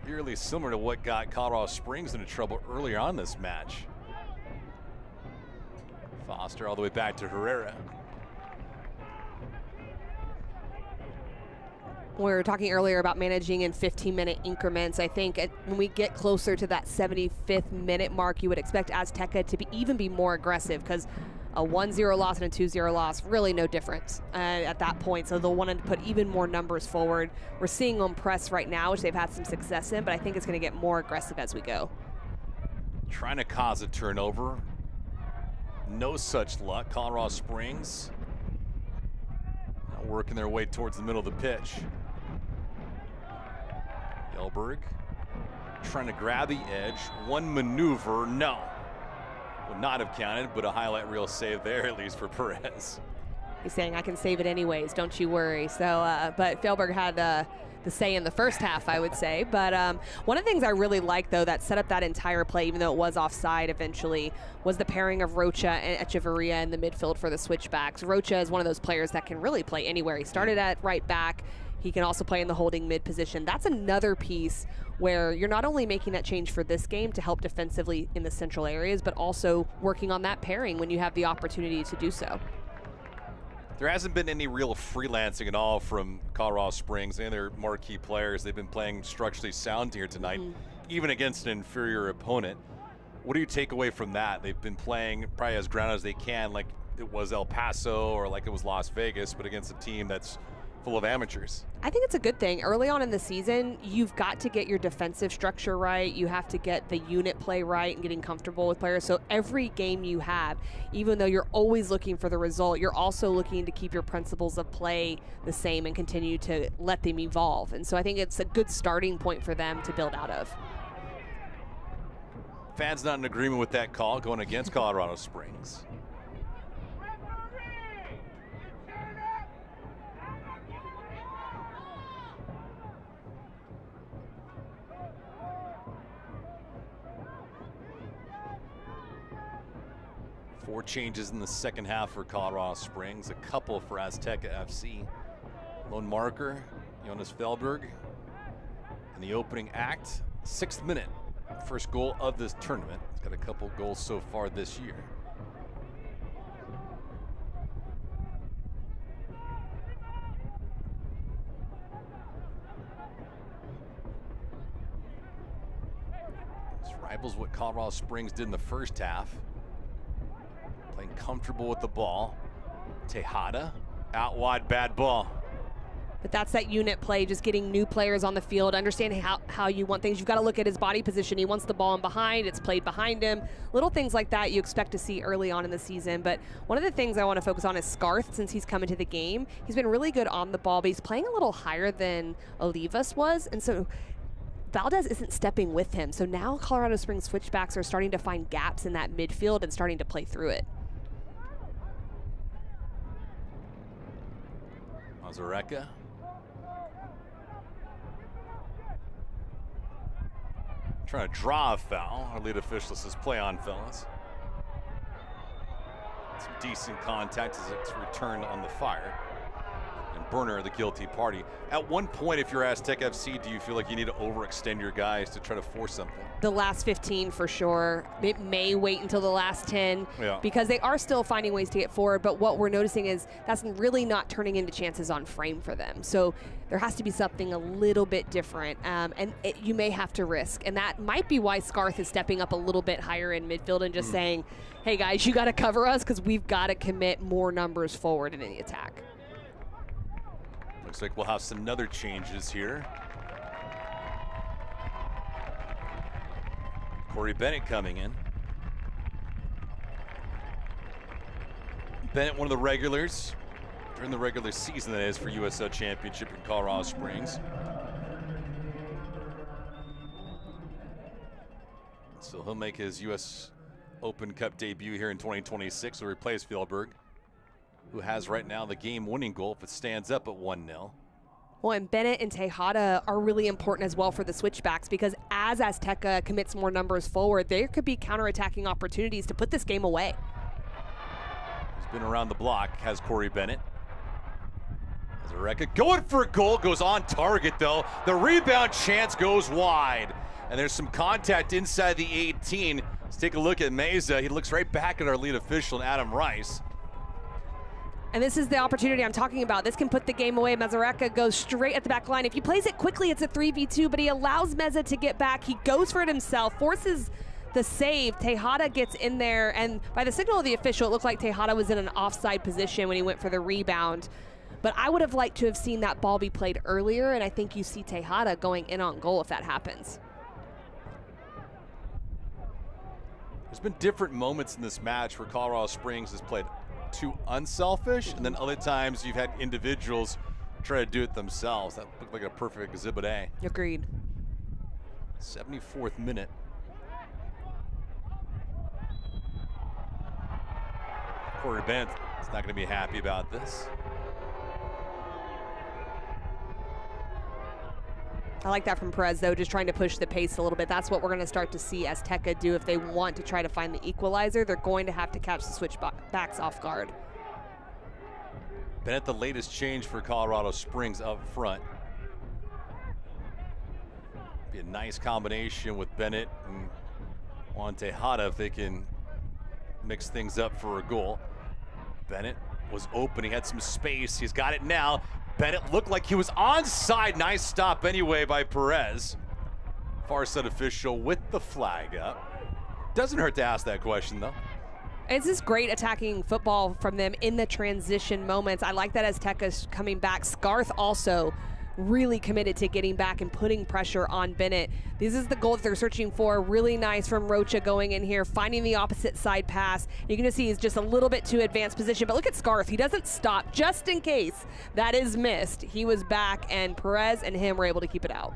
B: Eerily similar to what got Colorado Springs into trouble earlier on this match. Foster all the way back to Herrera.
C: We were talking earlier about managing in 15-minute increments. I think when we get closer to that 75th minute mark, you would expect Azteca to even be more aggressive, because a 1-0 loss and a 2-0 loss, really no difference at that point. So they'll want to put even more numbers forward. We're seeing them press right now, which they've had some success in, but I think it's going to get more aggressive as we go.
B: Trying to cause a turnover. No such luck. Colorado Springs now working their way towards the middle of the pitch. Fjeldberg trying to grab the edge. One maneuver, no. Would not have counted, but a highlight reel save there, at least for Perez.
C: He's saying, I can save it anyways, don't you worry. So, but Fjeldberg had the say in the first half, I would say. But one of the things I really like, though, that set up that entire play, even though it was offside eventually, was the pairing of Rocha and Echeverria in the midfield for the Switchbacks. Rocha is one of those players that can really play anywhere. He started at right back. He can also play in the holding mid position. That's another piece where you're not only making that change for this game to help defensively in the central areas, but also working on that pairing when you have the opportunity to do so.
B: There hasn't been any real freelancing at all from Colorado Springs and their marquee players. They've been playing structurally sound here tonight, even against an inferior opponent. What do you take away from that? They've been playing probably as ground as they can, like it was El Paso or like it was Las Vegas, but against a team that's full of amateurs. I think it's a good thing. Early on in the season, you've got to get your defensive structure right. You have to get the unit play right and getting comfortable with players. So every game you have, even though you're always looking for the result, you're also looking to keep your principles of play the same and continue to let them evolve. And so I think it's a good starting point for them to build out of. Fans not in agreement with that call going against Colorado Springs. Four changes in the second half for Colorado Springs, a couple for Azteca FC. Lone marker, Jonas Fjeldberg. In the opening act, 6th minute, first goal of this tournament. He's got a couple goals so far this year. This rivals what Colorado Springs did in the first half. Playing comfortable with the ball. Tejada, out wide, bad ball.
C: But that's that unit play, just getting new players on the field, understanding how you want things. You've got to look at his body position. He wants the ball in behind. It's played behind him. Little things like that you expect to see early on in the season. But one of the things I want to focus on is Scarth. Since he's come into the game, he's been really good on the ball, but he's playing a little higher than Olivas was. And so Valdez isn't stepping with him. So now Colorado Springs Switchbacks are starting to find gaps in that midfield and starting to play through it.
B: Mazerka. Trying to draw a foul. Our lead official says play on, fellas. Some decent contact as it's returned on the fire. And Burner, the guilty party. At one point, if you're Azteca FC, do you feel like you need to overextend your guys to try to force something?
C: The last 15 for sure. It may wait until the last 10 because they are still finding ways to get forward, but what we're noticing is that's really not turning into chances on frame for them. So there has to be something a little bit different, and you may have to risk. And that might be why Scarth is stepping up a little bit higher in midfield and just saying, hey guys, you got to cover us because we've got to commit more numbers forward in the attack.
B: Looks like we'll have some other changes here. Corey Bennett coming in. Bennett, one of the regulars during the regular season, that is, for USL Championship in Colorado Springs. So he'll make his US Open Cup debut here in 2026. He'll replace Fjeldberg, who has right now the game-winning goal if it stands up at 1-0.
C: Well, and Bennett and Tejada are really important as well for the Switchbacks because as Azteca commits more numbers forward, there could be counterattacking opportunities to put this game away.
B: He's been around the block, has Corey Bennett. Mazerka going for a goal, goes on target though. The rebound chance goes wide. And there's some contact inside the 18. Let's take a look at Meza. He looks right back at our lead official, Adam Rice.
C: And this is the opportunity I'm talking about. This can put the game away. Mazerka goes straight at the back line. If he plays it quickly, it's a 3v2, but he allows Meza to get back. He goes for it himself, forces the save. Tejada gets in there, and by the signal of the official, it looked like Tejada was in an offside position when he went for the rebound. But I would have liked to have seen that ball be played earlier, and I think you see Tejada going in on goal if that happens.
B: There's been different moments in this match where Colorado Springs has played too unselfish, and then other times you've had individuals try to do it themselves. That looked like a perfect exhibit A.
C: Agreed.
B: 74th minute. Corey Bent is not going to be happy about this.
C: I like that from Perez, though, just trying to push the pace a little bit. That's what we're going to start to see Azteca do if they want to try to find the equalizer. They're going to have to catch the switchbacks off guard.
B: Bennett, the latest change for Colorado Springs up front. Be a nice combination with Bennett and Juan Tejada if they can mix things up for a goal. Bennett was open. He had some space. He's got it now. Bennett looked like he was onside. Nice stop anyway by Perez. Far side official with the flag up. Doesn't hurt to ask that question, though.
C: It's just great attacking football from them in the transition moments. I like that Azteca's coming back. Scarth also really committed to getting back and putting pressure on Bennett. This is the goal that they're searching for. Really nice from Rocha going in here, finding the opposite side pass. You can just see he's just a little bit too advanced position, but look at Scarth. He doesn't stop just in case that is missed. He was back, and Perez and him were able to keep it out.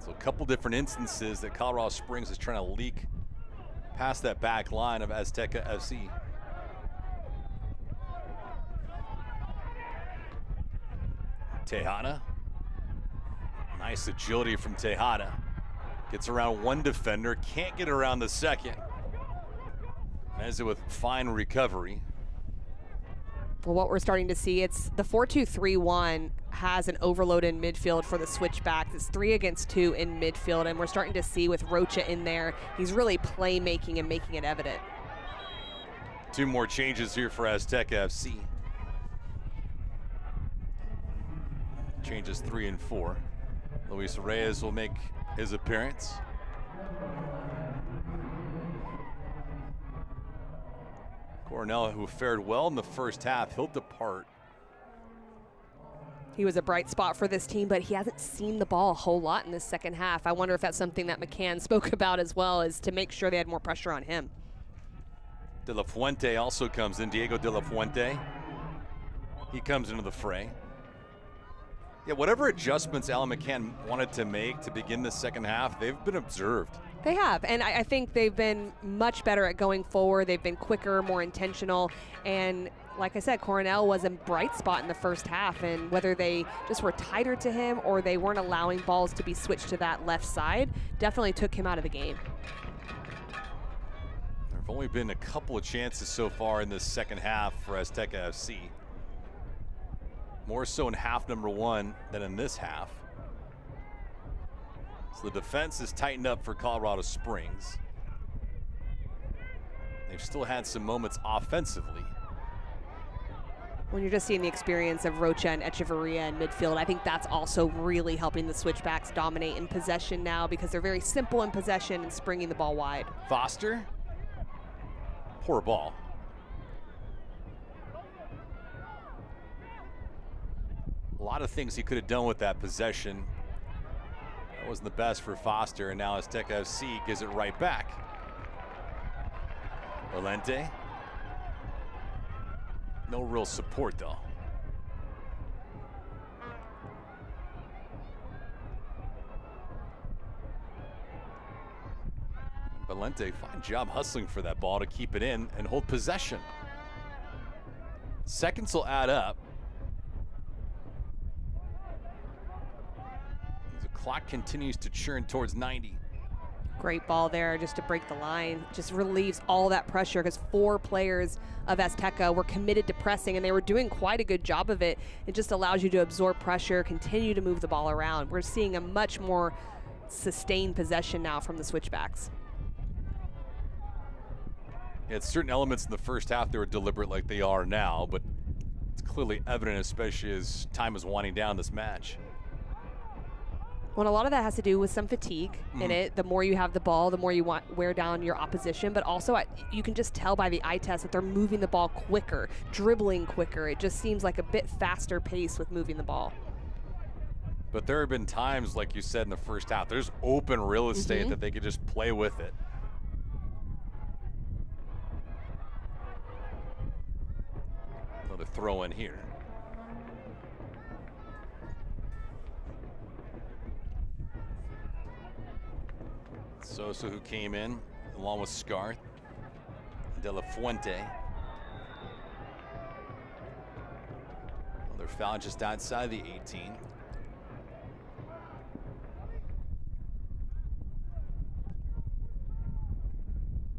B: So a couple different instances that Colorado Springs is trying to leak past that back line of Azteca FC. Tejada. Nice agility from Tejada. Gets around one defender, can't get around the second. Meza with fine recovery.
C: Well, what we're starting to see, it's the 4-2-3-1 has an overload in midfield for the switchbacks. It's 3 against 2 in midfield, and we're starting to see with Rocha in there, he's really playmaking and making it evident.
B: 2 more changes here for Azteca FC. Changes 3 and 4. Luis Reyes will make his appearance. Coronel, who fared well in the first half, he'll depart.
C: He was a bright spot for this team, but he hasn't seen the ball a whole lot in this second half. I wonder if that's something that McCann spoke about as well, is to make sure they had more pressure on him.
B: De La Fuente also comes in, Diego De La Fuente. He comes into the fray. Yeah, whatever adjustments Alan McCann wanted to make to begin the second half, they've been observed.
C: They have, and I think they've been much better at going forward. They've been quicker, more intentional, and like I said, Coronel was a bright spot in the first half, and whether they just were tighter to him or they weren't allowing balls to be switched to that left side, definitely took him out of the game.
B: There have only been a couple of chances so far in this second half for Azteca FC. More so in half number 1 than in this half. So the defense is tightened up for Colorado Springs. They've still had some moments offensively.
C: When you're just seeing the experience of Rocha and Echeverria in midfield, I think that's also really helping the switchbacks dominate in possession now, because they're very simple in possession and springing the ball wide.
B: Foster, poor ball. A lot of things he could have done with that possession. That wasn't the best for Foster, and now Azteca FC gives it right back. Valente. No real support, though. Valente, fine job hustling for that ball to keep it in and hold possession. Seconds will add up. The clock continues to churn towards 90.
C: Great ball there just to break the line. Just relieves all that pressure because 4 players of Azteca were committed to pressing, and they were doing quite a good job of it. It just allows you to absorb pressure, continue to move the ball around. We're seeing a much more sustained possession now from the Switchbacks.
B: Yeah, it's certain elements in the first half they were deliberate like they are now, but it's clearly evident, especially as time is winding down this match.
C: Well, a lot of that has to do with some fatigue in it. The more you have the ball, the more you wear down your opposition. But also, you can just tell by the eye test that they're moving the ball quicker, dribbling quicker. It just seems like a bit faster pace with moving the ball.
B: But there have been times, like you said in the first half, there's open real estate that they could just play with it. Another throw in here. Sosa, who came in along with Scarth, De La Fuente. Another foul just outside the 18.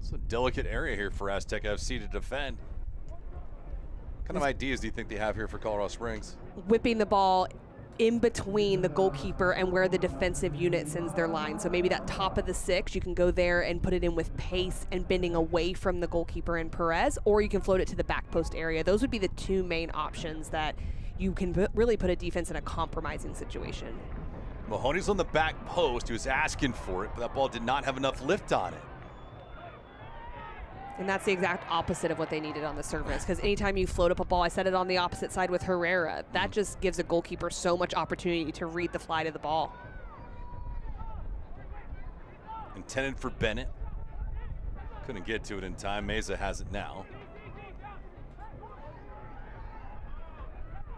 B: It's a delicate area here for Azteca FC to defend. What kind of ideas do you think they have here for Colorado Springs?
C: Whipping the ball in between the goalkeeper and where the defensive unit sends their line. So maybe that top of the 6, you can go there and put it in with pace and bending away from the goalkeeper and Perez, or you can float it to the back post area. Those would be the 2 main options that you can really put a defense in a compromising situation.
B: Mahoney's on the back post. He was asking for it, but that ball did not have enough lift on it.
C: And that's the exact opposite of what they needed on the service, because anytime you float up a ball, I said it on the opposite side with Herrera, that just gives a goalkeeper so much opportunity to read the flight of the ball.
B: Intended for Bennett. Couldn't get to it in time. Meza has it now.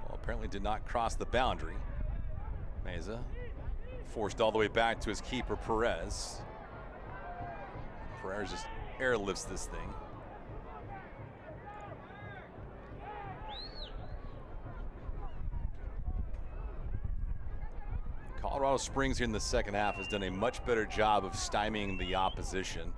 B: Well, apparently did not cross the boundary. Meza forced all the way back to his keeper, Perez. Perez just airlifts this thing. Colorado Springs here in the second half has done a much better job of stymieing the opposition.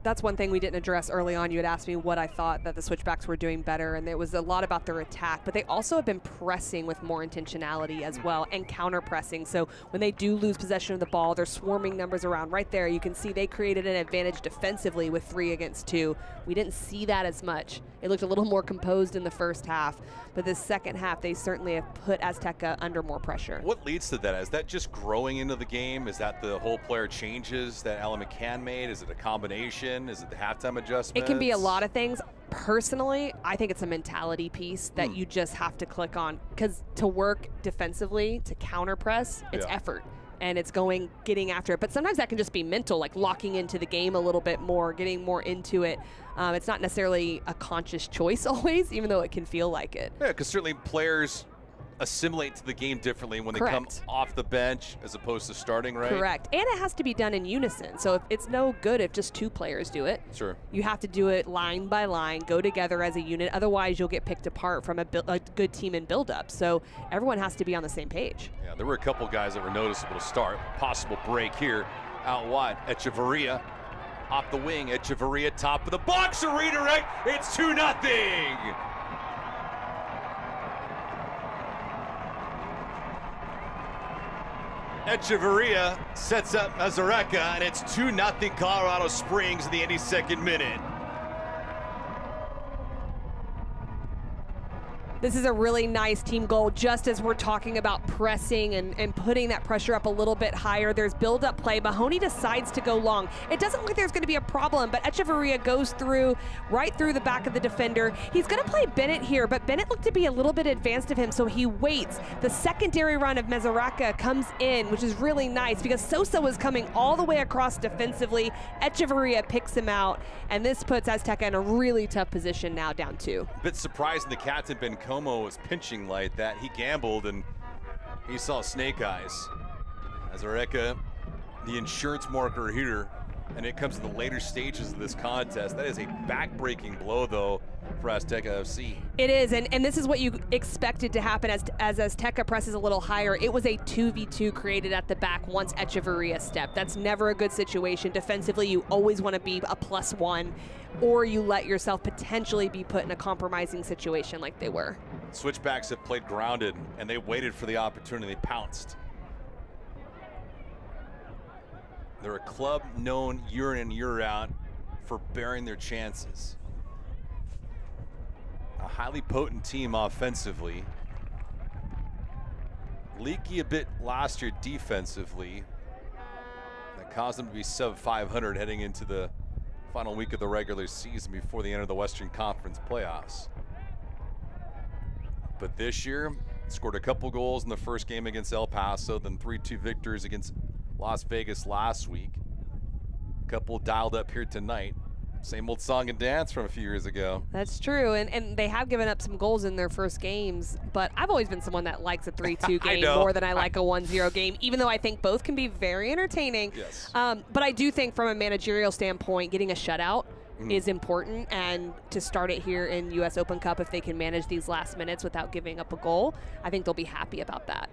C: That's one thing we didn't address early on. You had asked me what I thought that the Switchbacks were doing better, and it was a lot about their attack, but they also have been pressing with more intentionality as well, and counter-pressing. So when they do lose possession of the ball, they're swarming numbers around. Right there, you can see they created an advantage defensively with 3 against 2. We didn't see that as much. It looked a little more composed in the first half, but this second half, they certainly have put Azteca under more pressure.
B: What leads to that? Is that just growing into the game? Is that the whole player changes that Alan McCann made? Is it a combination? Is it the halftime adjustment?
C: It can be a lot of things. Personally, I think it's a mentality piece that you just have to click on, because to work defensively, to counter press, it's effort. And it's getting after it. But sometimes that can just be mental, like locking into the game a little bit more, getting more into it. It's not necessarily a conscious choice always, even though it can feel like it.
B: Yeah, because certainly players assimilate to the game differently when they come off the bench as opposed to starting, right?
C: Correct. And it has to be done in unison. So it's no good if just 2 players do it.
B: Sure.
C: You have to do it line by line, go together as a unit. Otherwise, you'll get picked apart from a good team in build-up. So everyone has to be on the same page.
B: Yeah, there were a couple guys that were noticeable to start. Possible break here. Out wide, Echeverria off the wing. Echeverria top of the box, a redirect. It's 2-0. Echeverria sets up Mazerka, and it's 2-0 Colorado Springs in the 82nd minute.
C: This is a really nice team goal, just as we're talking about pressing and putting that pressure up a little bit higher. There's build-up play. Mahoney decides to go long. It doesn't look like there's going to be a problem, but Echeverria goes right through the back of the defender. He's going to play Bennett here, but Bennett looked to be a little bit advanced of him, so he waits. The secondary run of Mazerka comes in, which is really nice because Sosa was coming all the way across defensively. Echeverria picks him out, and this puts Azteca in a really tough position now, down 2.
B: A bit surprising the captain, Ben Como, was pinching like that. He gambled and he saw snake eyes. Mazerka, the insurance marker here, and it comes to the later stages of this contest. That is a back-breaking blow, though, for Azteca FC.
C: It is, and this is what you expected to happen as Azteca presses a little higher. It was a 2v2 created at the back once Echeverria stepped. That's never a good situation. Defensively, you always want to be a +1, or you let yourself potentially be put in a compromising situation like they were.
B: Switchbacks have played grounded, and they waited for the opportunity. They pounced. They're a club known year in and year out for bearing their chances. A highly potent team offensively. Leaky a bit last year defensively. That caused them to be sub 500 heading into the final week of the regular season before they enter the Western Conference playoffs. But this year, scored a couple goals in the first game against El Paso, then 3-2 victories against Las Vegas last week. A couple dialed up here tonight. Same old song and dance from a few years ago.
C: That's true, and they have given up some goals in their first games, but I've always been someone that likes a 3-2 game more than I like a 1-0 game, even though I think both can be very entertaining.
B: Yes.
C: But I do think from a managerial standpoint, getting a shutout is important, and to start it here in U.S. Open Cup, if they can manage these last minutes without giving up a goal, I think they'll be happy about that.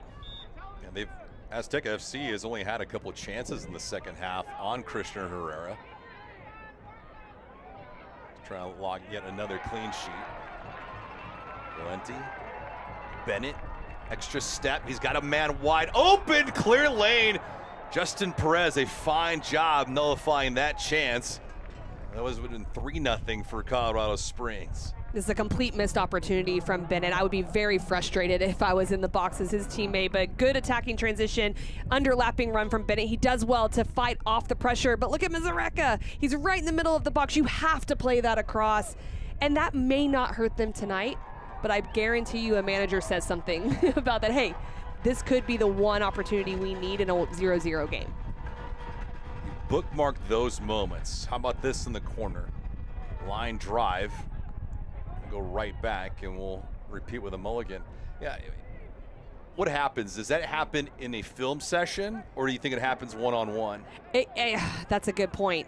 B: And Azteca FC has only had a couple chances in the second half on Christian Herrera. Trying to log yet another clean sheet. Valenti, Bennett, extra step. He's got a man wide open, clear lane. Justin Perez, a fine job nullifying that chance. That would have been 3-0 for Colorado Springs.
C: This is a complete missed opportunity from Bennett. I would be very frustrated if I was in the box as his teammate, but good attacking transition, underlapping run from Bennett. He does well to fight off the pressure, but look at Mazerka. He's right in the middle of the box. You have to play that across, and that may not hurt them tonight, but I guarantee you a manager says something about that. Hey, this could be the one opportunity we need in a 0-0 game.
B: Bookmark those moments. How about this in the corner? Line drive. Go right back, and we'll repeat with a mulligan. Yeah, what happens? Does that happen in a film session, or do you think it happens one-on-one?
C: That's a good point.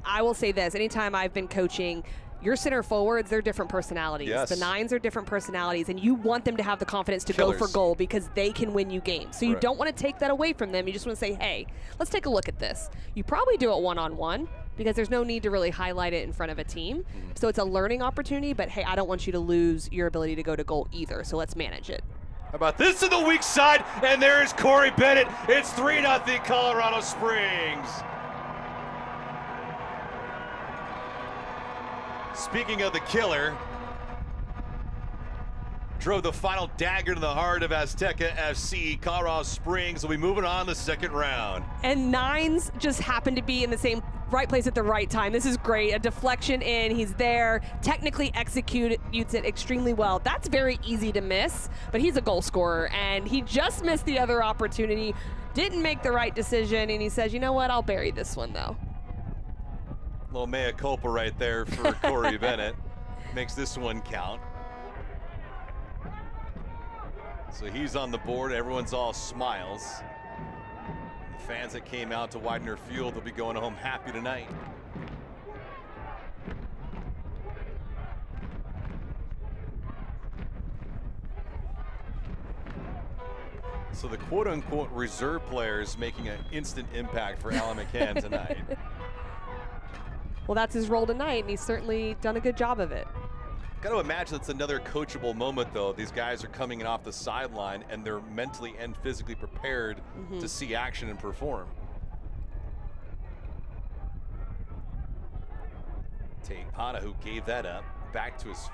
C: I will say this. Anytime I've been coaching, your center forwards, they're different personalities.
B: Yes.
C: The nines are different personalities, and you want them to have the confidence to go for goal because they can win you games. So you don't want to take that away from them. You just want to say, hey, let's take a look at this. You probably do it one-on-one because there's no need to really highlight it in front of a team. So it's a learning opportunity, but hey, I don't want you to lose your ability to go to goal either, so let's manage it.
B: How about this to the weak side, and there's Corey Bennett. It's 3-0 Colorado Springs. Speaking of the killer, drove the final dagger to the heart of Azteca FC. Colorado Springs will be moving on the second round.
C: And nines just happen to be in the same right place at the right time. This is great. A deflection in, he's there, technically executes it extremely well. That's very easy to miss, but he's a goal scorer, and he just missed the other opportunity, didn't make the right decision, and he says, you know what, I'll bury this one though.
B: Little mea culpa right there for Corey Bennett. Makes this one count. So he's on the board. Everyone's all smiles. The fans that came out to Widener Field will be going home happy tonight. So the quote-unquote reserve players making an instant impact for Alan McCann tonight.
C: Well, that's his role tonight, and he's certainly done a good job of it.
B: Got to imagine it's another coachable moment, though. These guys are coming in off the sideline, and they're mentally and physically prepared to see action and perform. Tejada, who gave that up, back to his feet.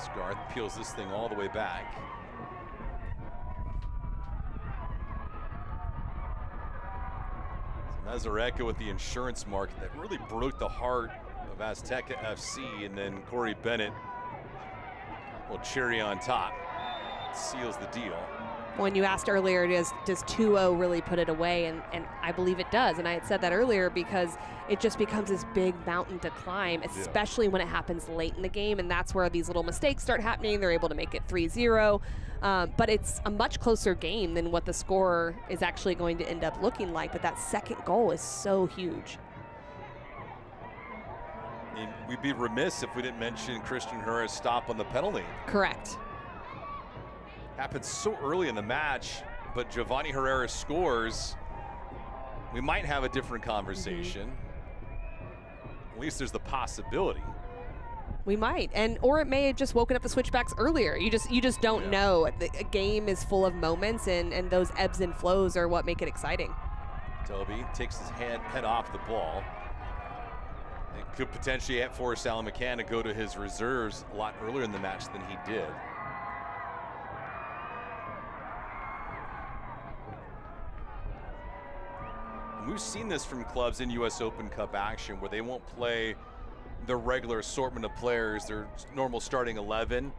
B: Scarth peels this thing all the way back. Mazerka with the insurance mark that really broke the heart of Azteca FC, and then Corey Bennett, well, cherry on top, seals the deal.
C: When you asked earlier, does 2-0 really put it away? And I believe it does. And I had said that earlier because it just becomes this big mountain to climb, especially when it happens late in the game. And that's where these little mistakes start happening. They're able to make it 3-0. But it's a much closer game than what the score is actually going to end up looking like. But that second goal is so huge.
B: And we'd be remiss if we didn't mention Christian Herrera's stop on the penalty.
C: Correct.
B: Happened so early in the match, but Giovanni Herrera scores. We might have a different conversation. At least there's the possibility.
C: We might, or it may have just woken up the Switchbacks earlier. You just don't know. A game is full of moments, and those ebbs and flows are what make it exciting.
B: Toby takes his head off the ball. It could potentially force Alan McCann to go to his reserves a lot earlier in the match than he did. And we've seen this from clubs in U.S. Open Cup action where they won't play the regular assortment of players, their normal starting 11.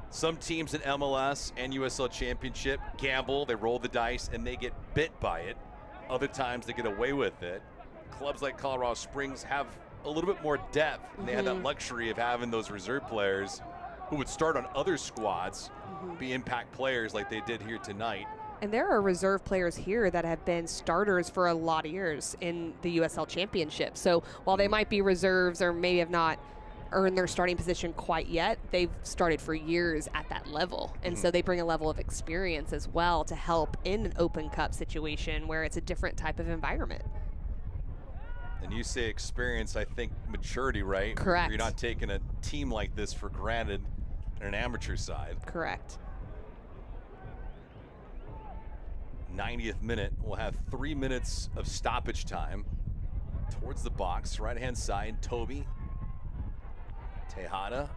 B: Some teams in MLS and USL Championship gamble, they roll the dice, and they get bit by it. Other times they get away with it. Clubs like Colorado Springs have a little bit more depth, and they have that luxury of having those reserve players who would start on other squads be impact players like they did here tonight.
C: And there are reserve players here that have been starters for a lot of years in the USL Championship. So while they might be reserves or maybe have not earned their starting position quite yet, they've started for years at that level. And so they bring a level of experience as well to help in an Open Cup situation where it's a different type of environment.
B: And you say experience, I think maturity, right?
C: Correct.
B: You're not taking a team like this for granted in an amateur side.
C: Correct.
B: 90th minute, we'll have 3 minutes of stoppage time. Towards the box, right-hand side, Toby. Tejada.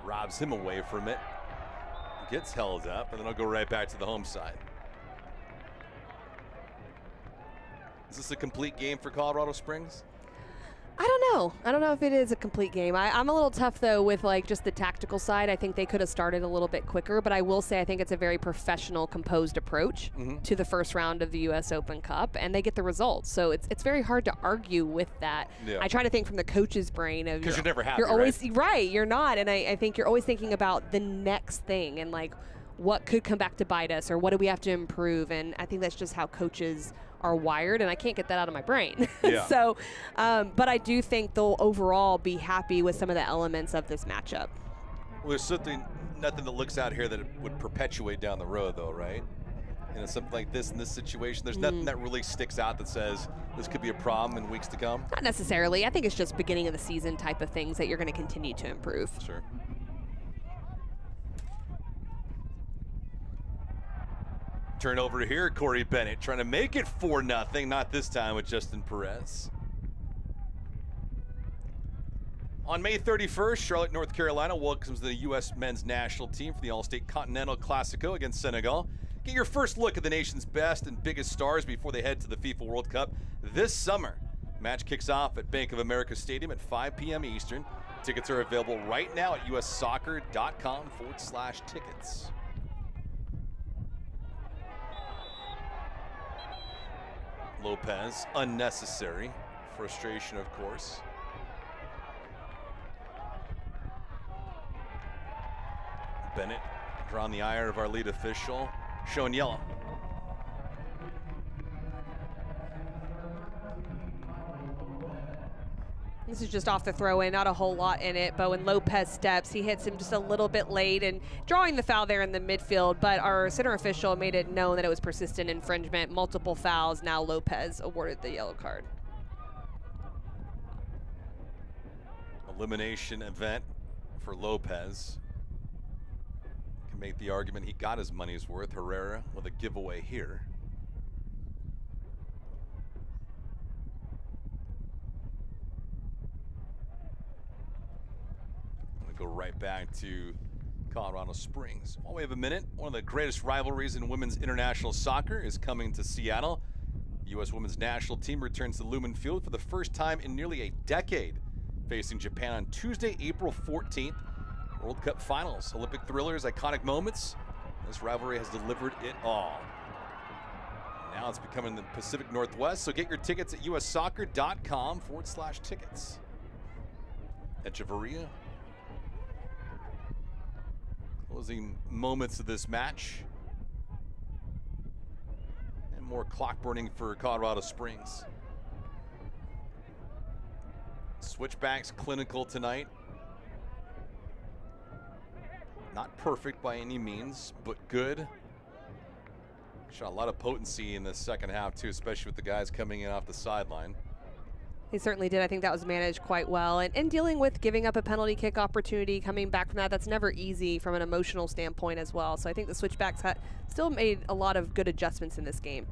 B: Robs him away from it. Gets held up, and then I'll go right back to the home side. Is this a complete game for Colorado Springs?
C: I don't know. I don't know if it is a complete game. I'm a little tough, though, with like just the tactical side. I think they could have started a little bit quicker, but I will say I think it's a very professional, composed approach to the first round of the U.S. Open Cup, and they get the results. So it's very hard to argue with that. Yeah. I try to think from the coach's brain of
B: because you're never happy.
C: You're always
B: right.
C: You're not, and I think you're always thinking about the next thing and like what could come back to bite us or what do we have to improve. And I think that's just how coaches are wired, and I can't get that out of my brain.
B: Yeah.
C: So, but I do think they'll overall be happy with some of the elements of this matchup.
B: Well, there's nothing that looks out here that it would perpetuate down the road, though, right? And something like this in this situation, there's nothing that really sticks out that says this could be a problem in weeks to come.
C: Not necessarily. I think it's just beginning of the season type of things that you're going to continue to improve.
B: Sure. Turn over here, Corey Bennett trying to make it 4-0, not this time with Justin Perez. On May 31st, Charlotte, North Carolina welcomes the U.S. men's national team for the All-State Continental Classico against Senegal. Get your first look at the nation's best and biggest stars before they head to the FIFA World Cup this summer. Match kicks off at Bank of America Stadium at 5 p.m. Eastern. Tickets are available right now at ussoccer.com/tickets. Lopez, unnecessary. Frustration, of course. Bennett drawing the ire of our lead official, shown yellow.
C: This is just off the throw-in, not a whole lot in it, but when Lopez steps, he hits him just a little bit late and drawing the foul there in the midfield, but our center official made it known that it was persistent infringement, multiple fouls. Now Lopez awarded the yellow card.
B: Elimination event for Lopez. Can make the argument he got his money's worth. Herrera with a giveaway here. Go right back to Colorado Springs. While we have a minute, one of the greatest rivalries in women's international soccer is coming to Seattle. The U.S. women's national team returns to Lumen Field for the first time in nearly a decade, facing Japan on Tuesday, April 14th. World Cup finals, Olympic thrillers, iconic moments. This rivalry has delivered it all. Now it's becoming the Pacific Northwest, so get your tickets at ussoccer.com/tickets. Echeverria. Closing moments of this match. And more clock burning for Colorado Springs. Switchbacks clinical tonight. Not perfect by any means, but good. Shot a lot of potency in the second half too, especially with the guys coming in off the sideline.
C: He certainly did. I think that was managed quite well. And dealing with giving up a penalty kick opportunity, coming back from that's never easy from an emotional standpoint as well. So I think the Switchbacks still made a lot of good adjustments in this game.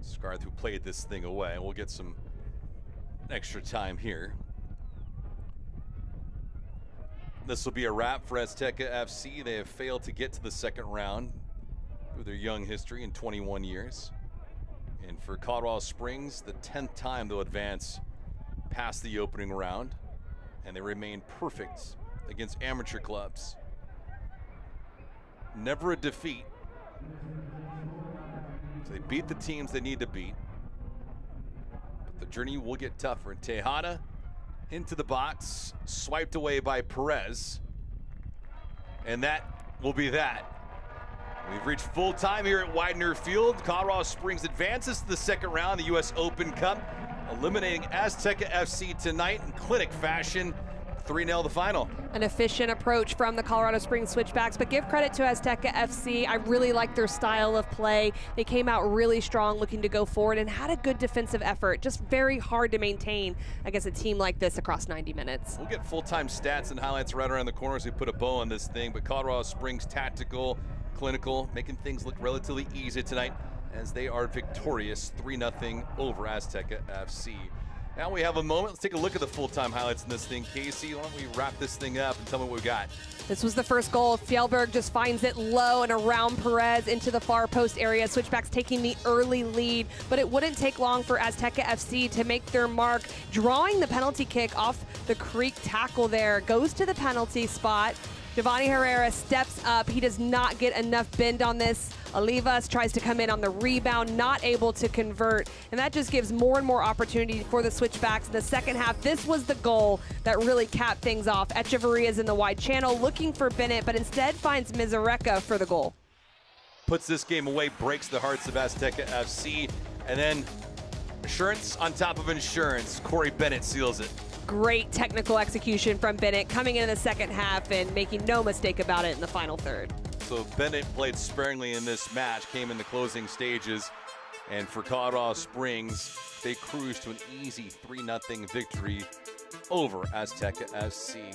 B: Scarth, who played this thing away. We'll get some extra time here. This will be a wrap for Azteca FC. They have failed to get to the second round through their young history in 21 years. And for Colorado Springs, the 10th time they'll advance past the opening round. And they remain perfect against amateur clubs. Never a defeat. So they beat the teams they need to beat. But the journey will get tougher. Tejada into the box, swiped away by Perez. And that will be that. We've reached full time here at Widener Field. Colorado Springs advances to the second round of the U.S. Open Cup, eliminating Azteca FC tonight in clinic fashion. 3-0 the final.
C: An efficient approach from the Colorado Springs Switchbacks, but give credit to Azteca FC. I really like their style of play. They came out really strong, looking to go forward, and had a good defensive effort. Just very hard to maintain against a team like this across 90 minutes.
B: We'll get full-time stats and highlights right around the corners. We put a bow on this thing, but Colorado Springs tactical, clinical, making things look relatively easy tonight as they are victorious 3-0 over Azteca FC. Now we have a moment. Let's take a look at the full-time highlights in this thing. Casey, why don't we wrap this thing up and tell me what we got?
C: This was the first goal. Fjeldberg just finds it low and around Perez into the far post area. Switchbacks taking the early lead, but it wouldn't take long for Azteca FC to make their mark, drawing the penalty kick off the creek tackle there. Goes to the penalty spot. Giovanni Herrera steps up. He does not get enough bend on this. Olivas tries to come in on the rebound, not able to convert. And that just gives more and more opportunity for the Switchbacks in the second half. This was the goal that really capped things off. Echeverria's in the wide channel looking for Bennett, but instead finds Mazerka for the goal.
B: Puts this game away, breaks the hearts of Azteca FC, and then insurance on top of insurance. Corey Bennett seals it.
C: Great technical execution from Bennett coming in the second half and making no mistake about it in the final third.
B: So Bennett played sparingly in this match, came in the closing stages, and for Colorado Springs, they cruised to an easy 3-0 victory over Azteca FC.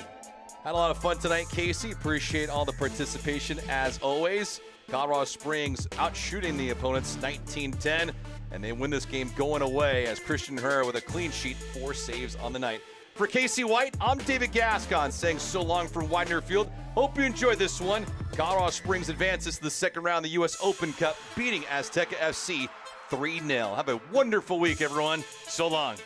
B: Had a lot of fun tonight, Casey. Appreciate all the participation as always. Colorado Springs outshooting the opponents 19-10, and they win this game going away as Christian Herrera with a clean sheet, 4 saves on the night. For Casey White, I'm David Gascon saying so long from Widener Field. Hope you enjoyed this one. Colorado Springs advances to the second round of the U.S. Open Cup, beating Azteca FC 3-0. Have a wonderful week, everyone. So long.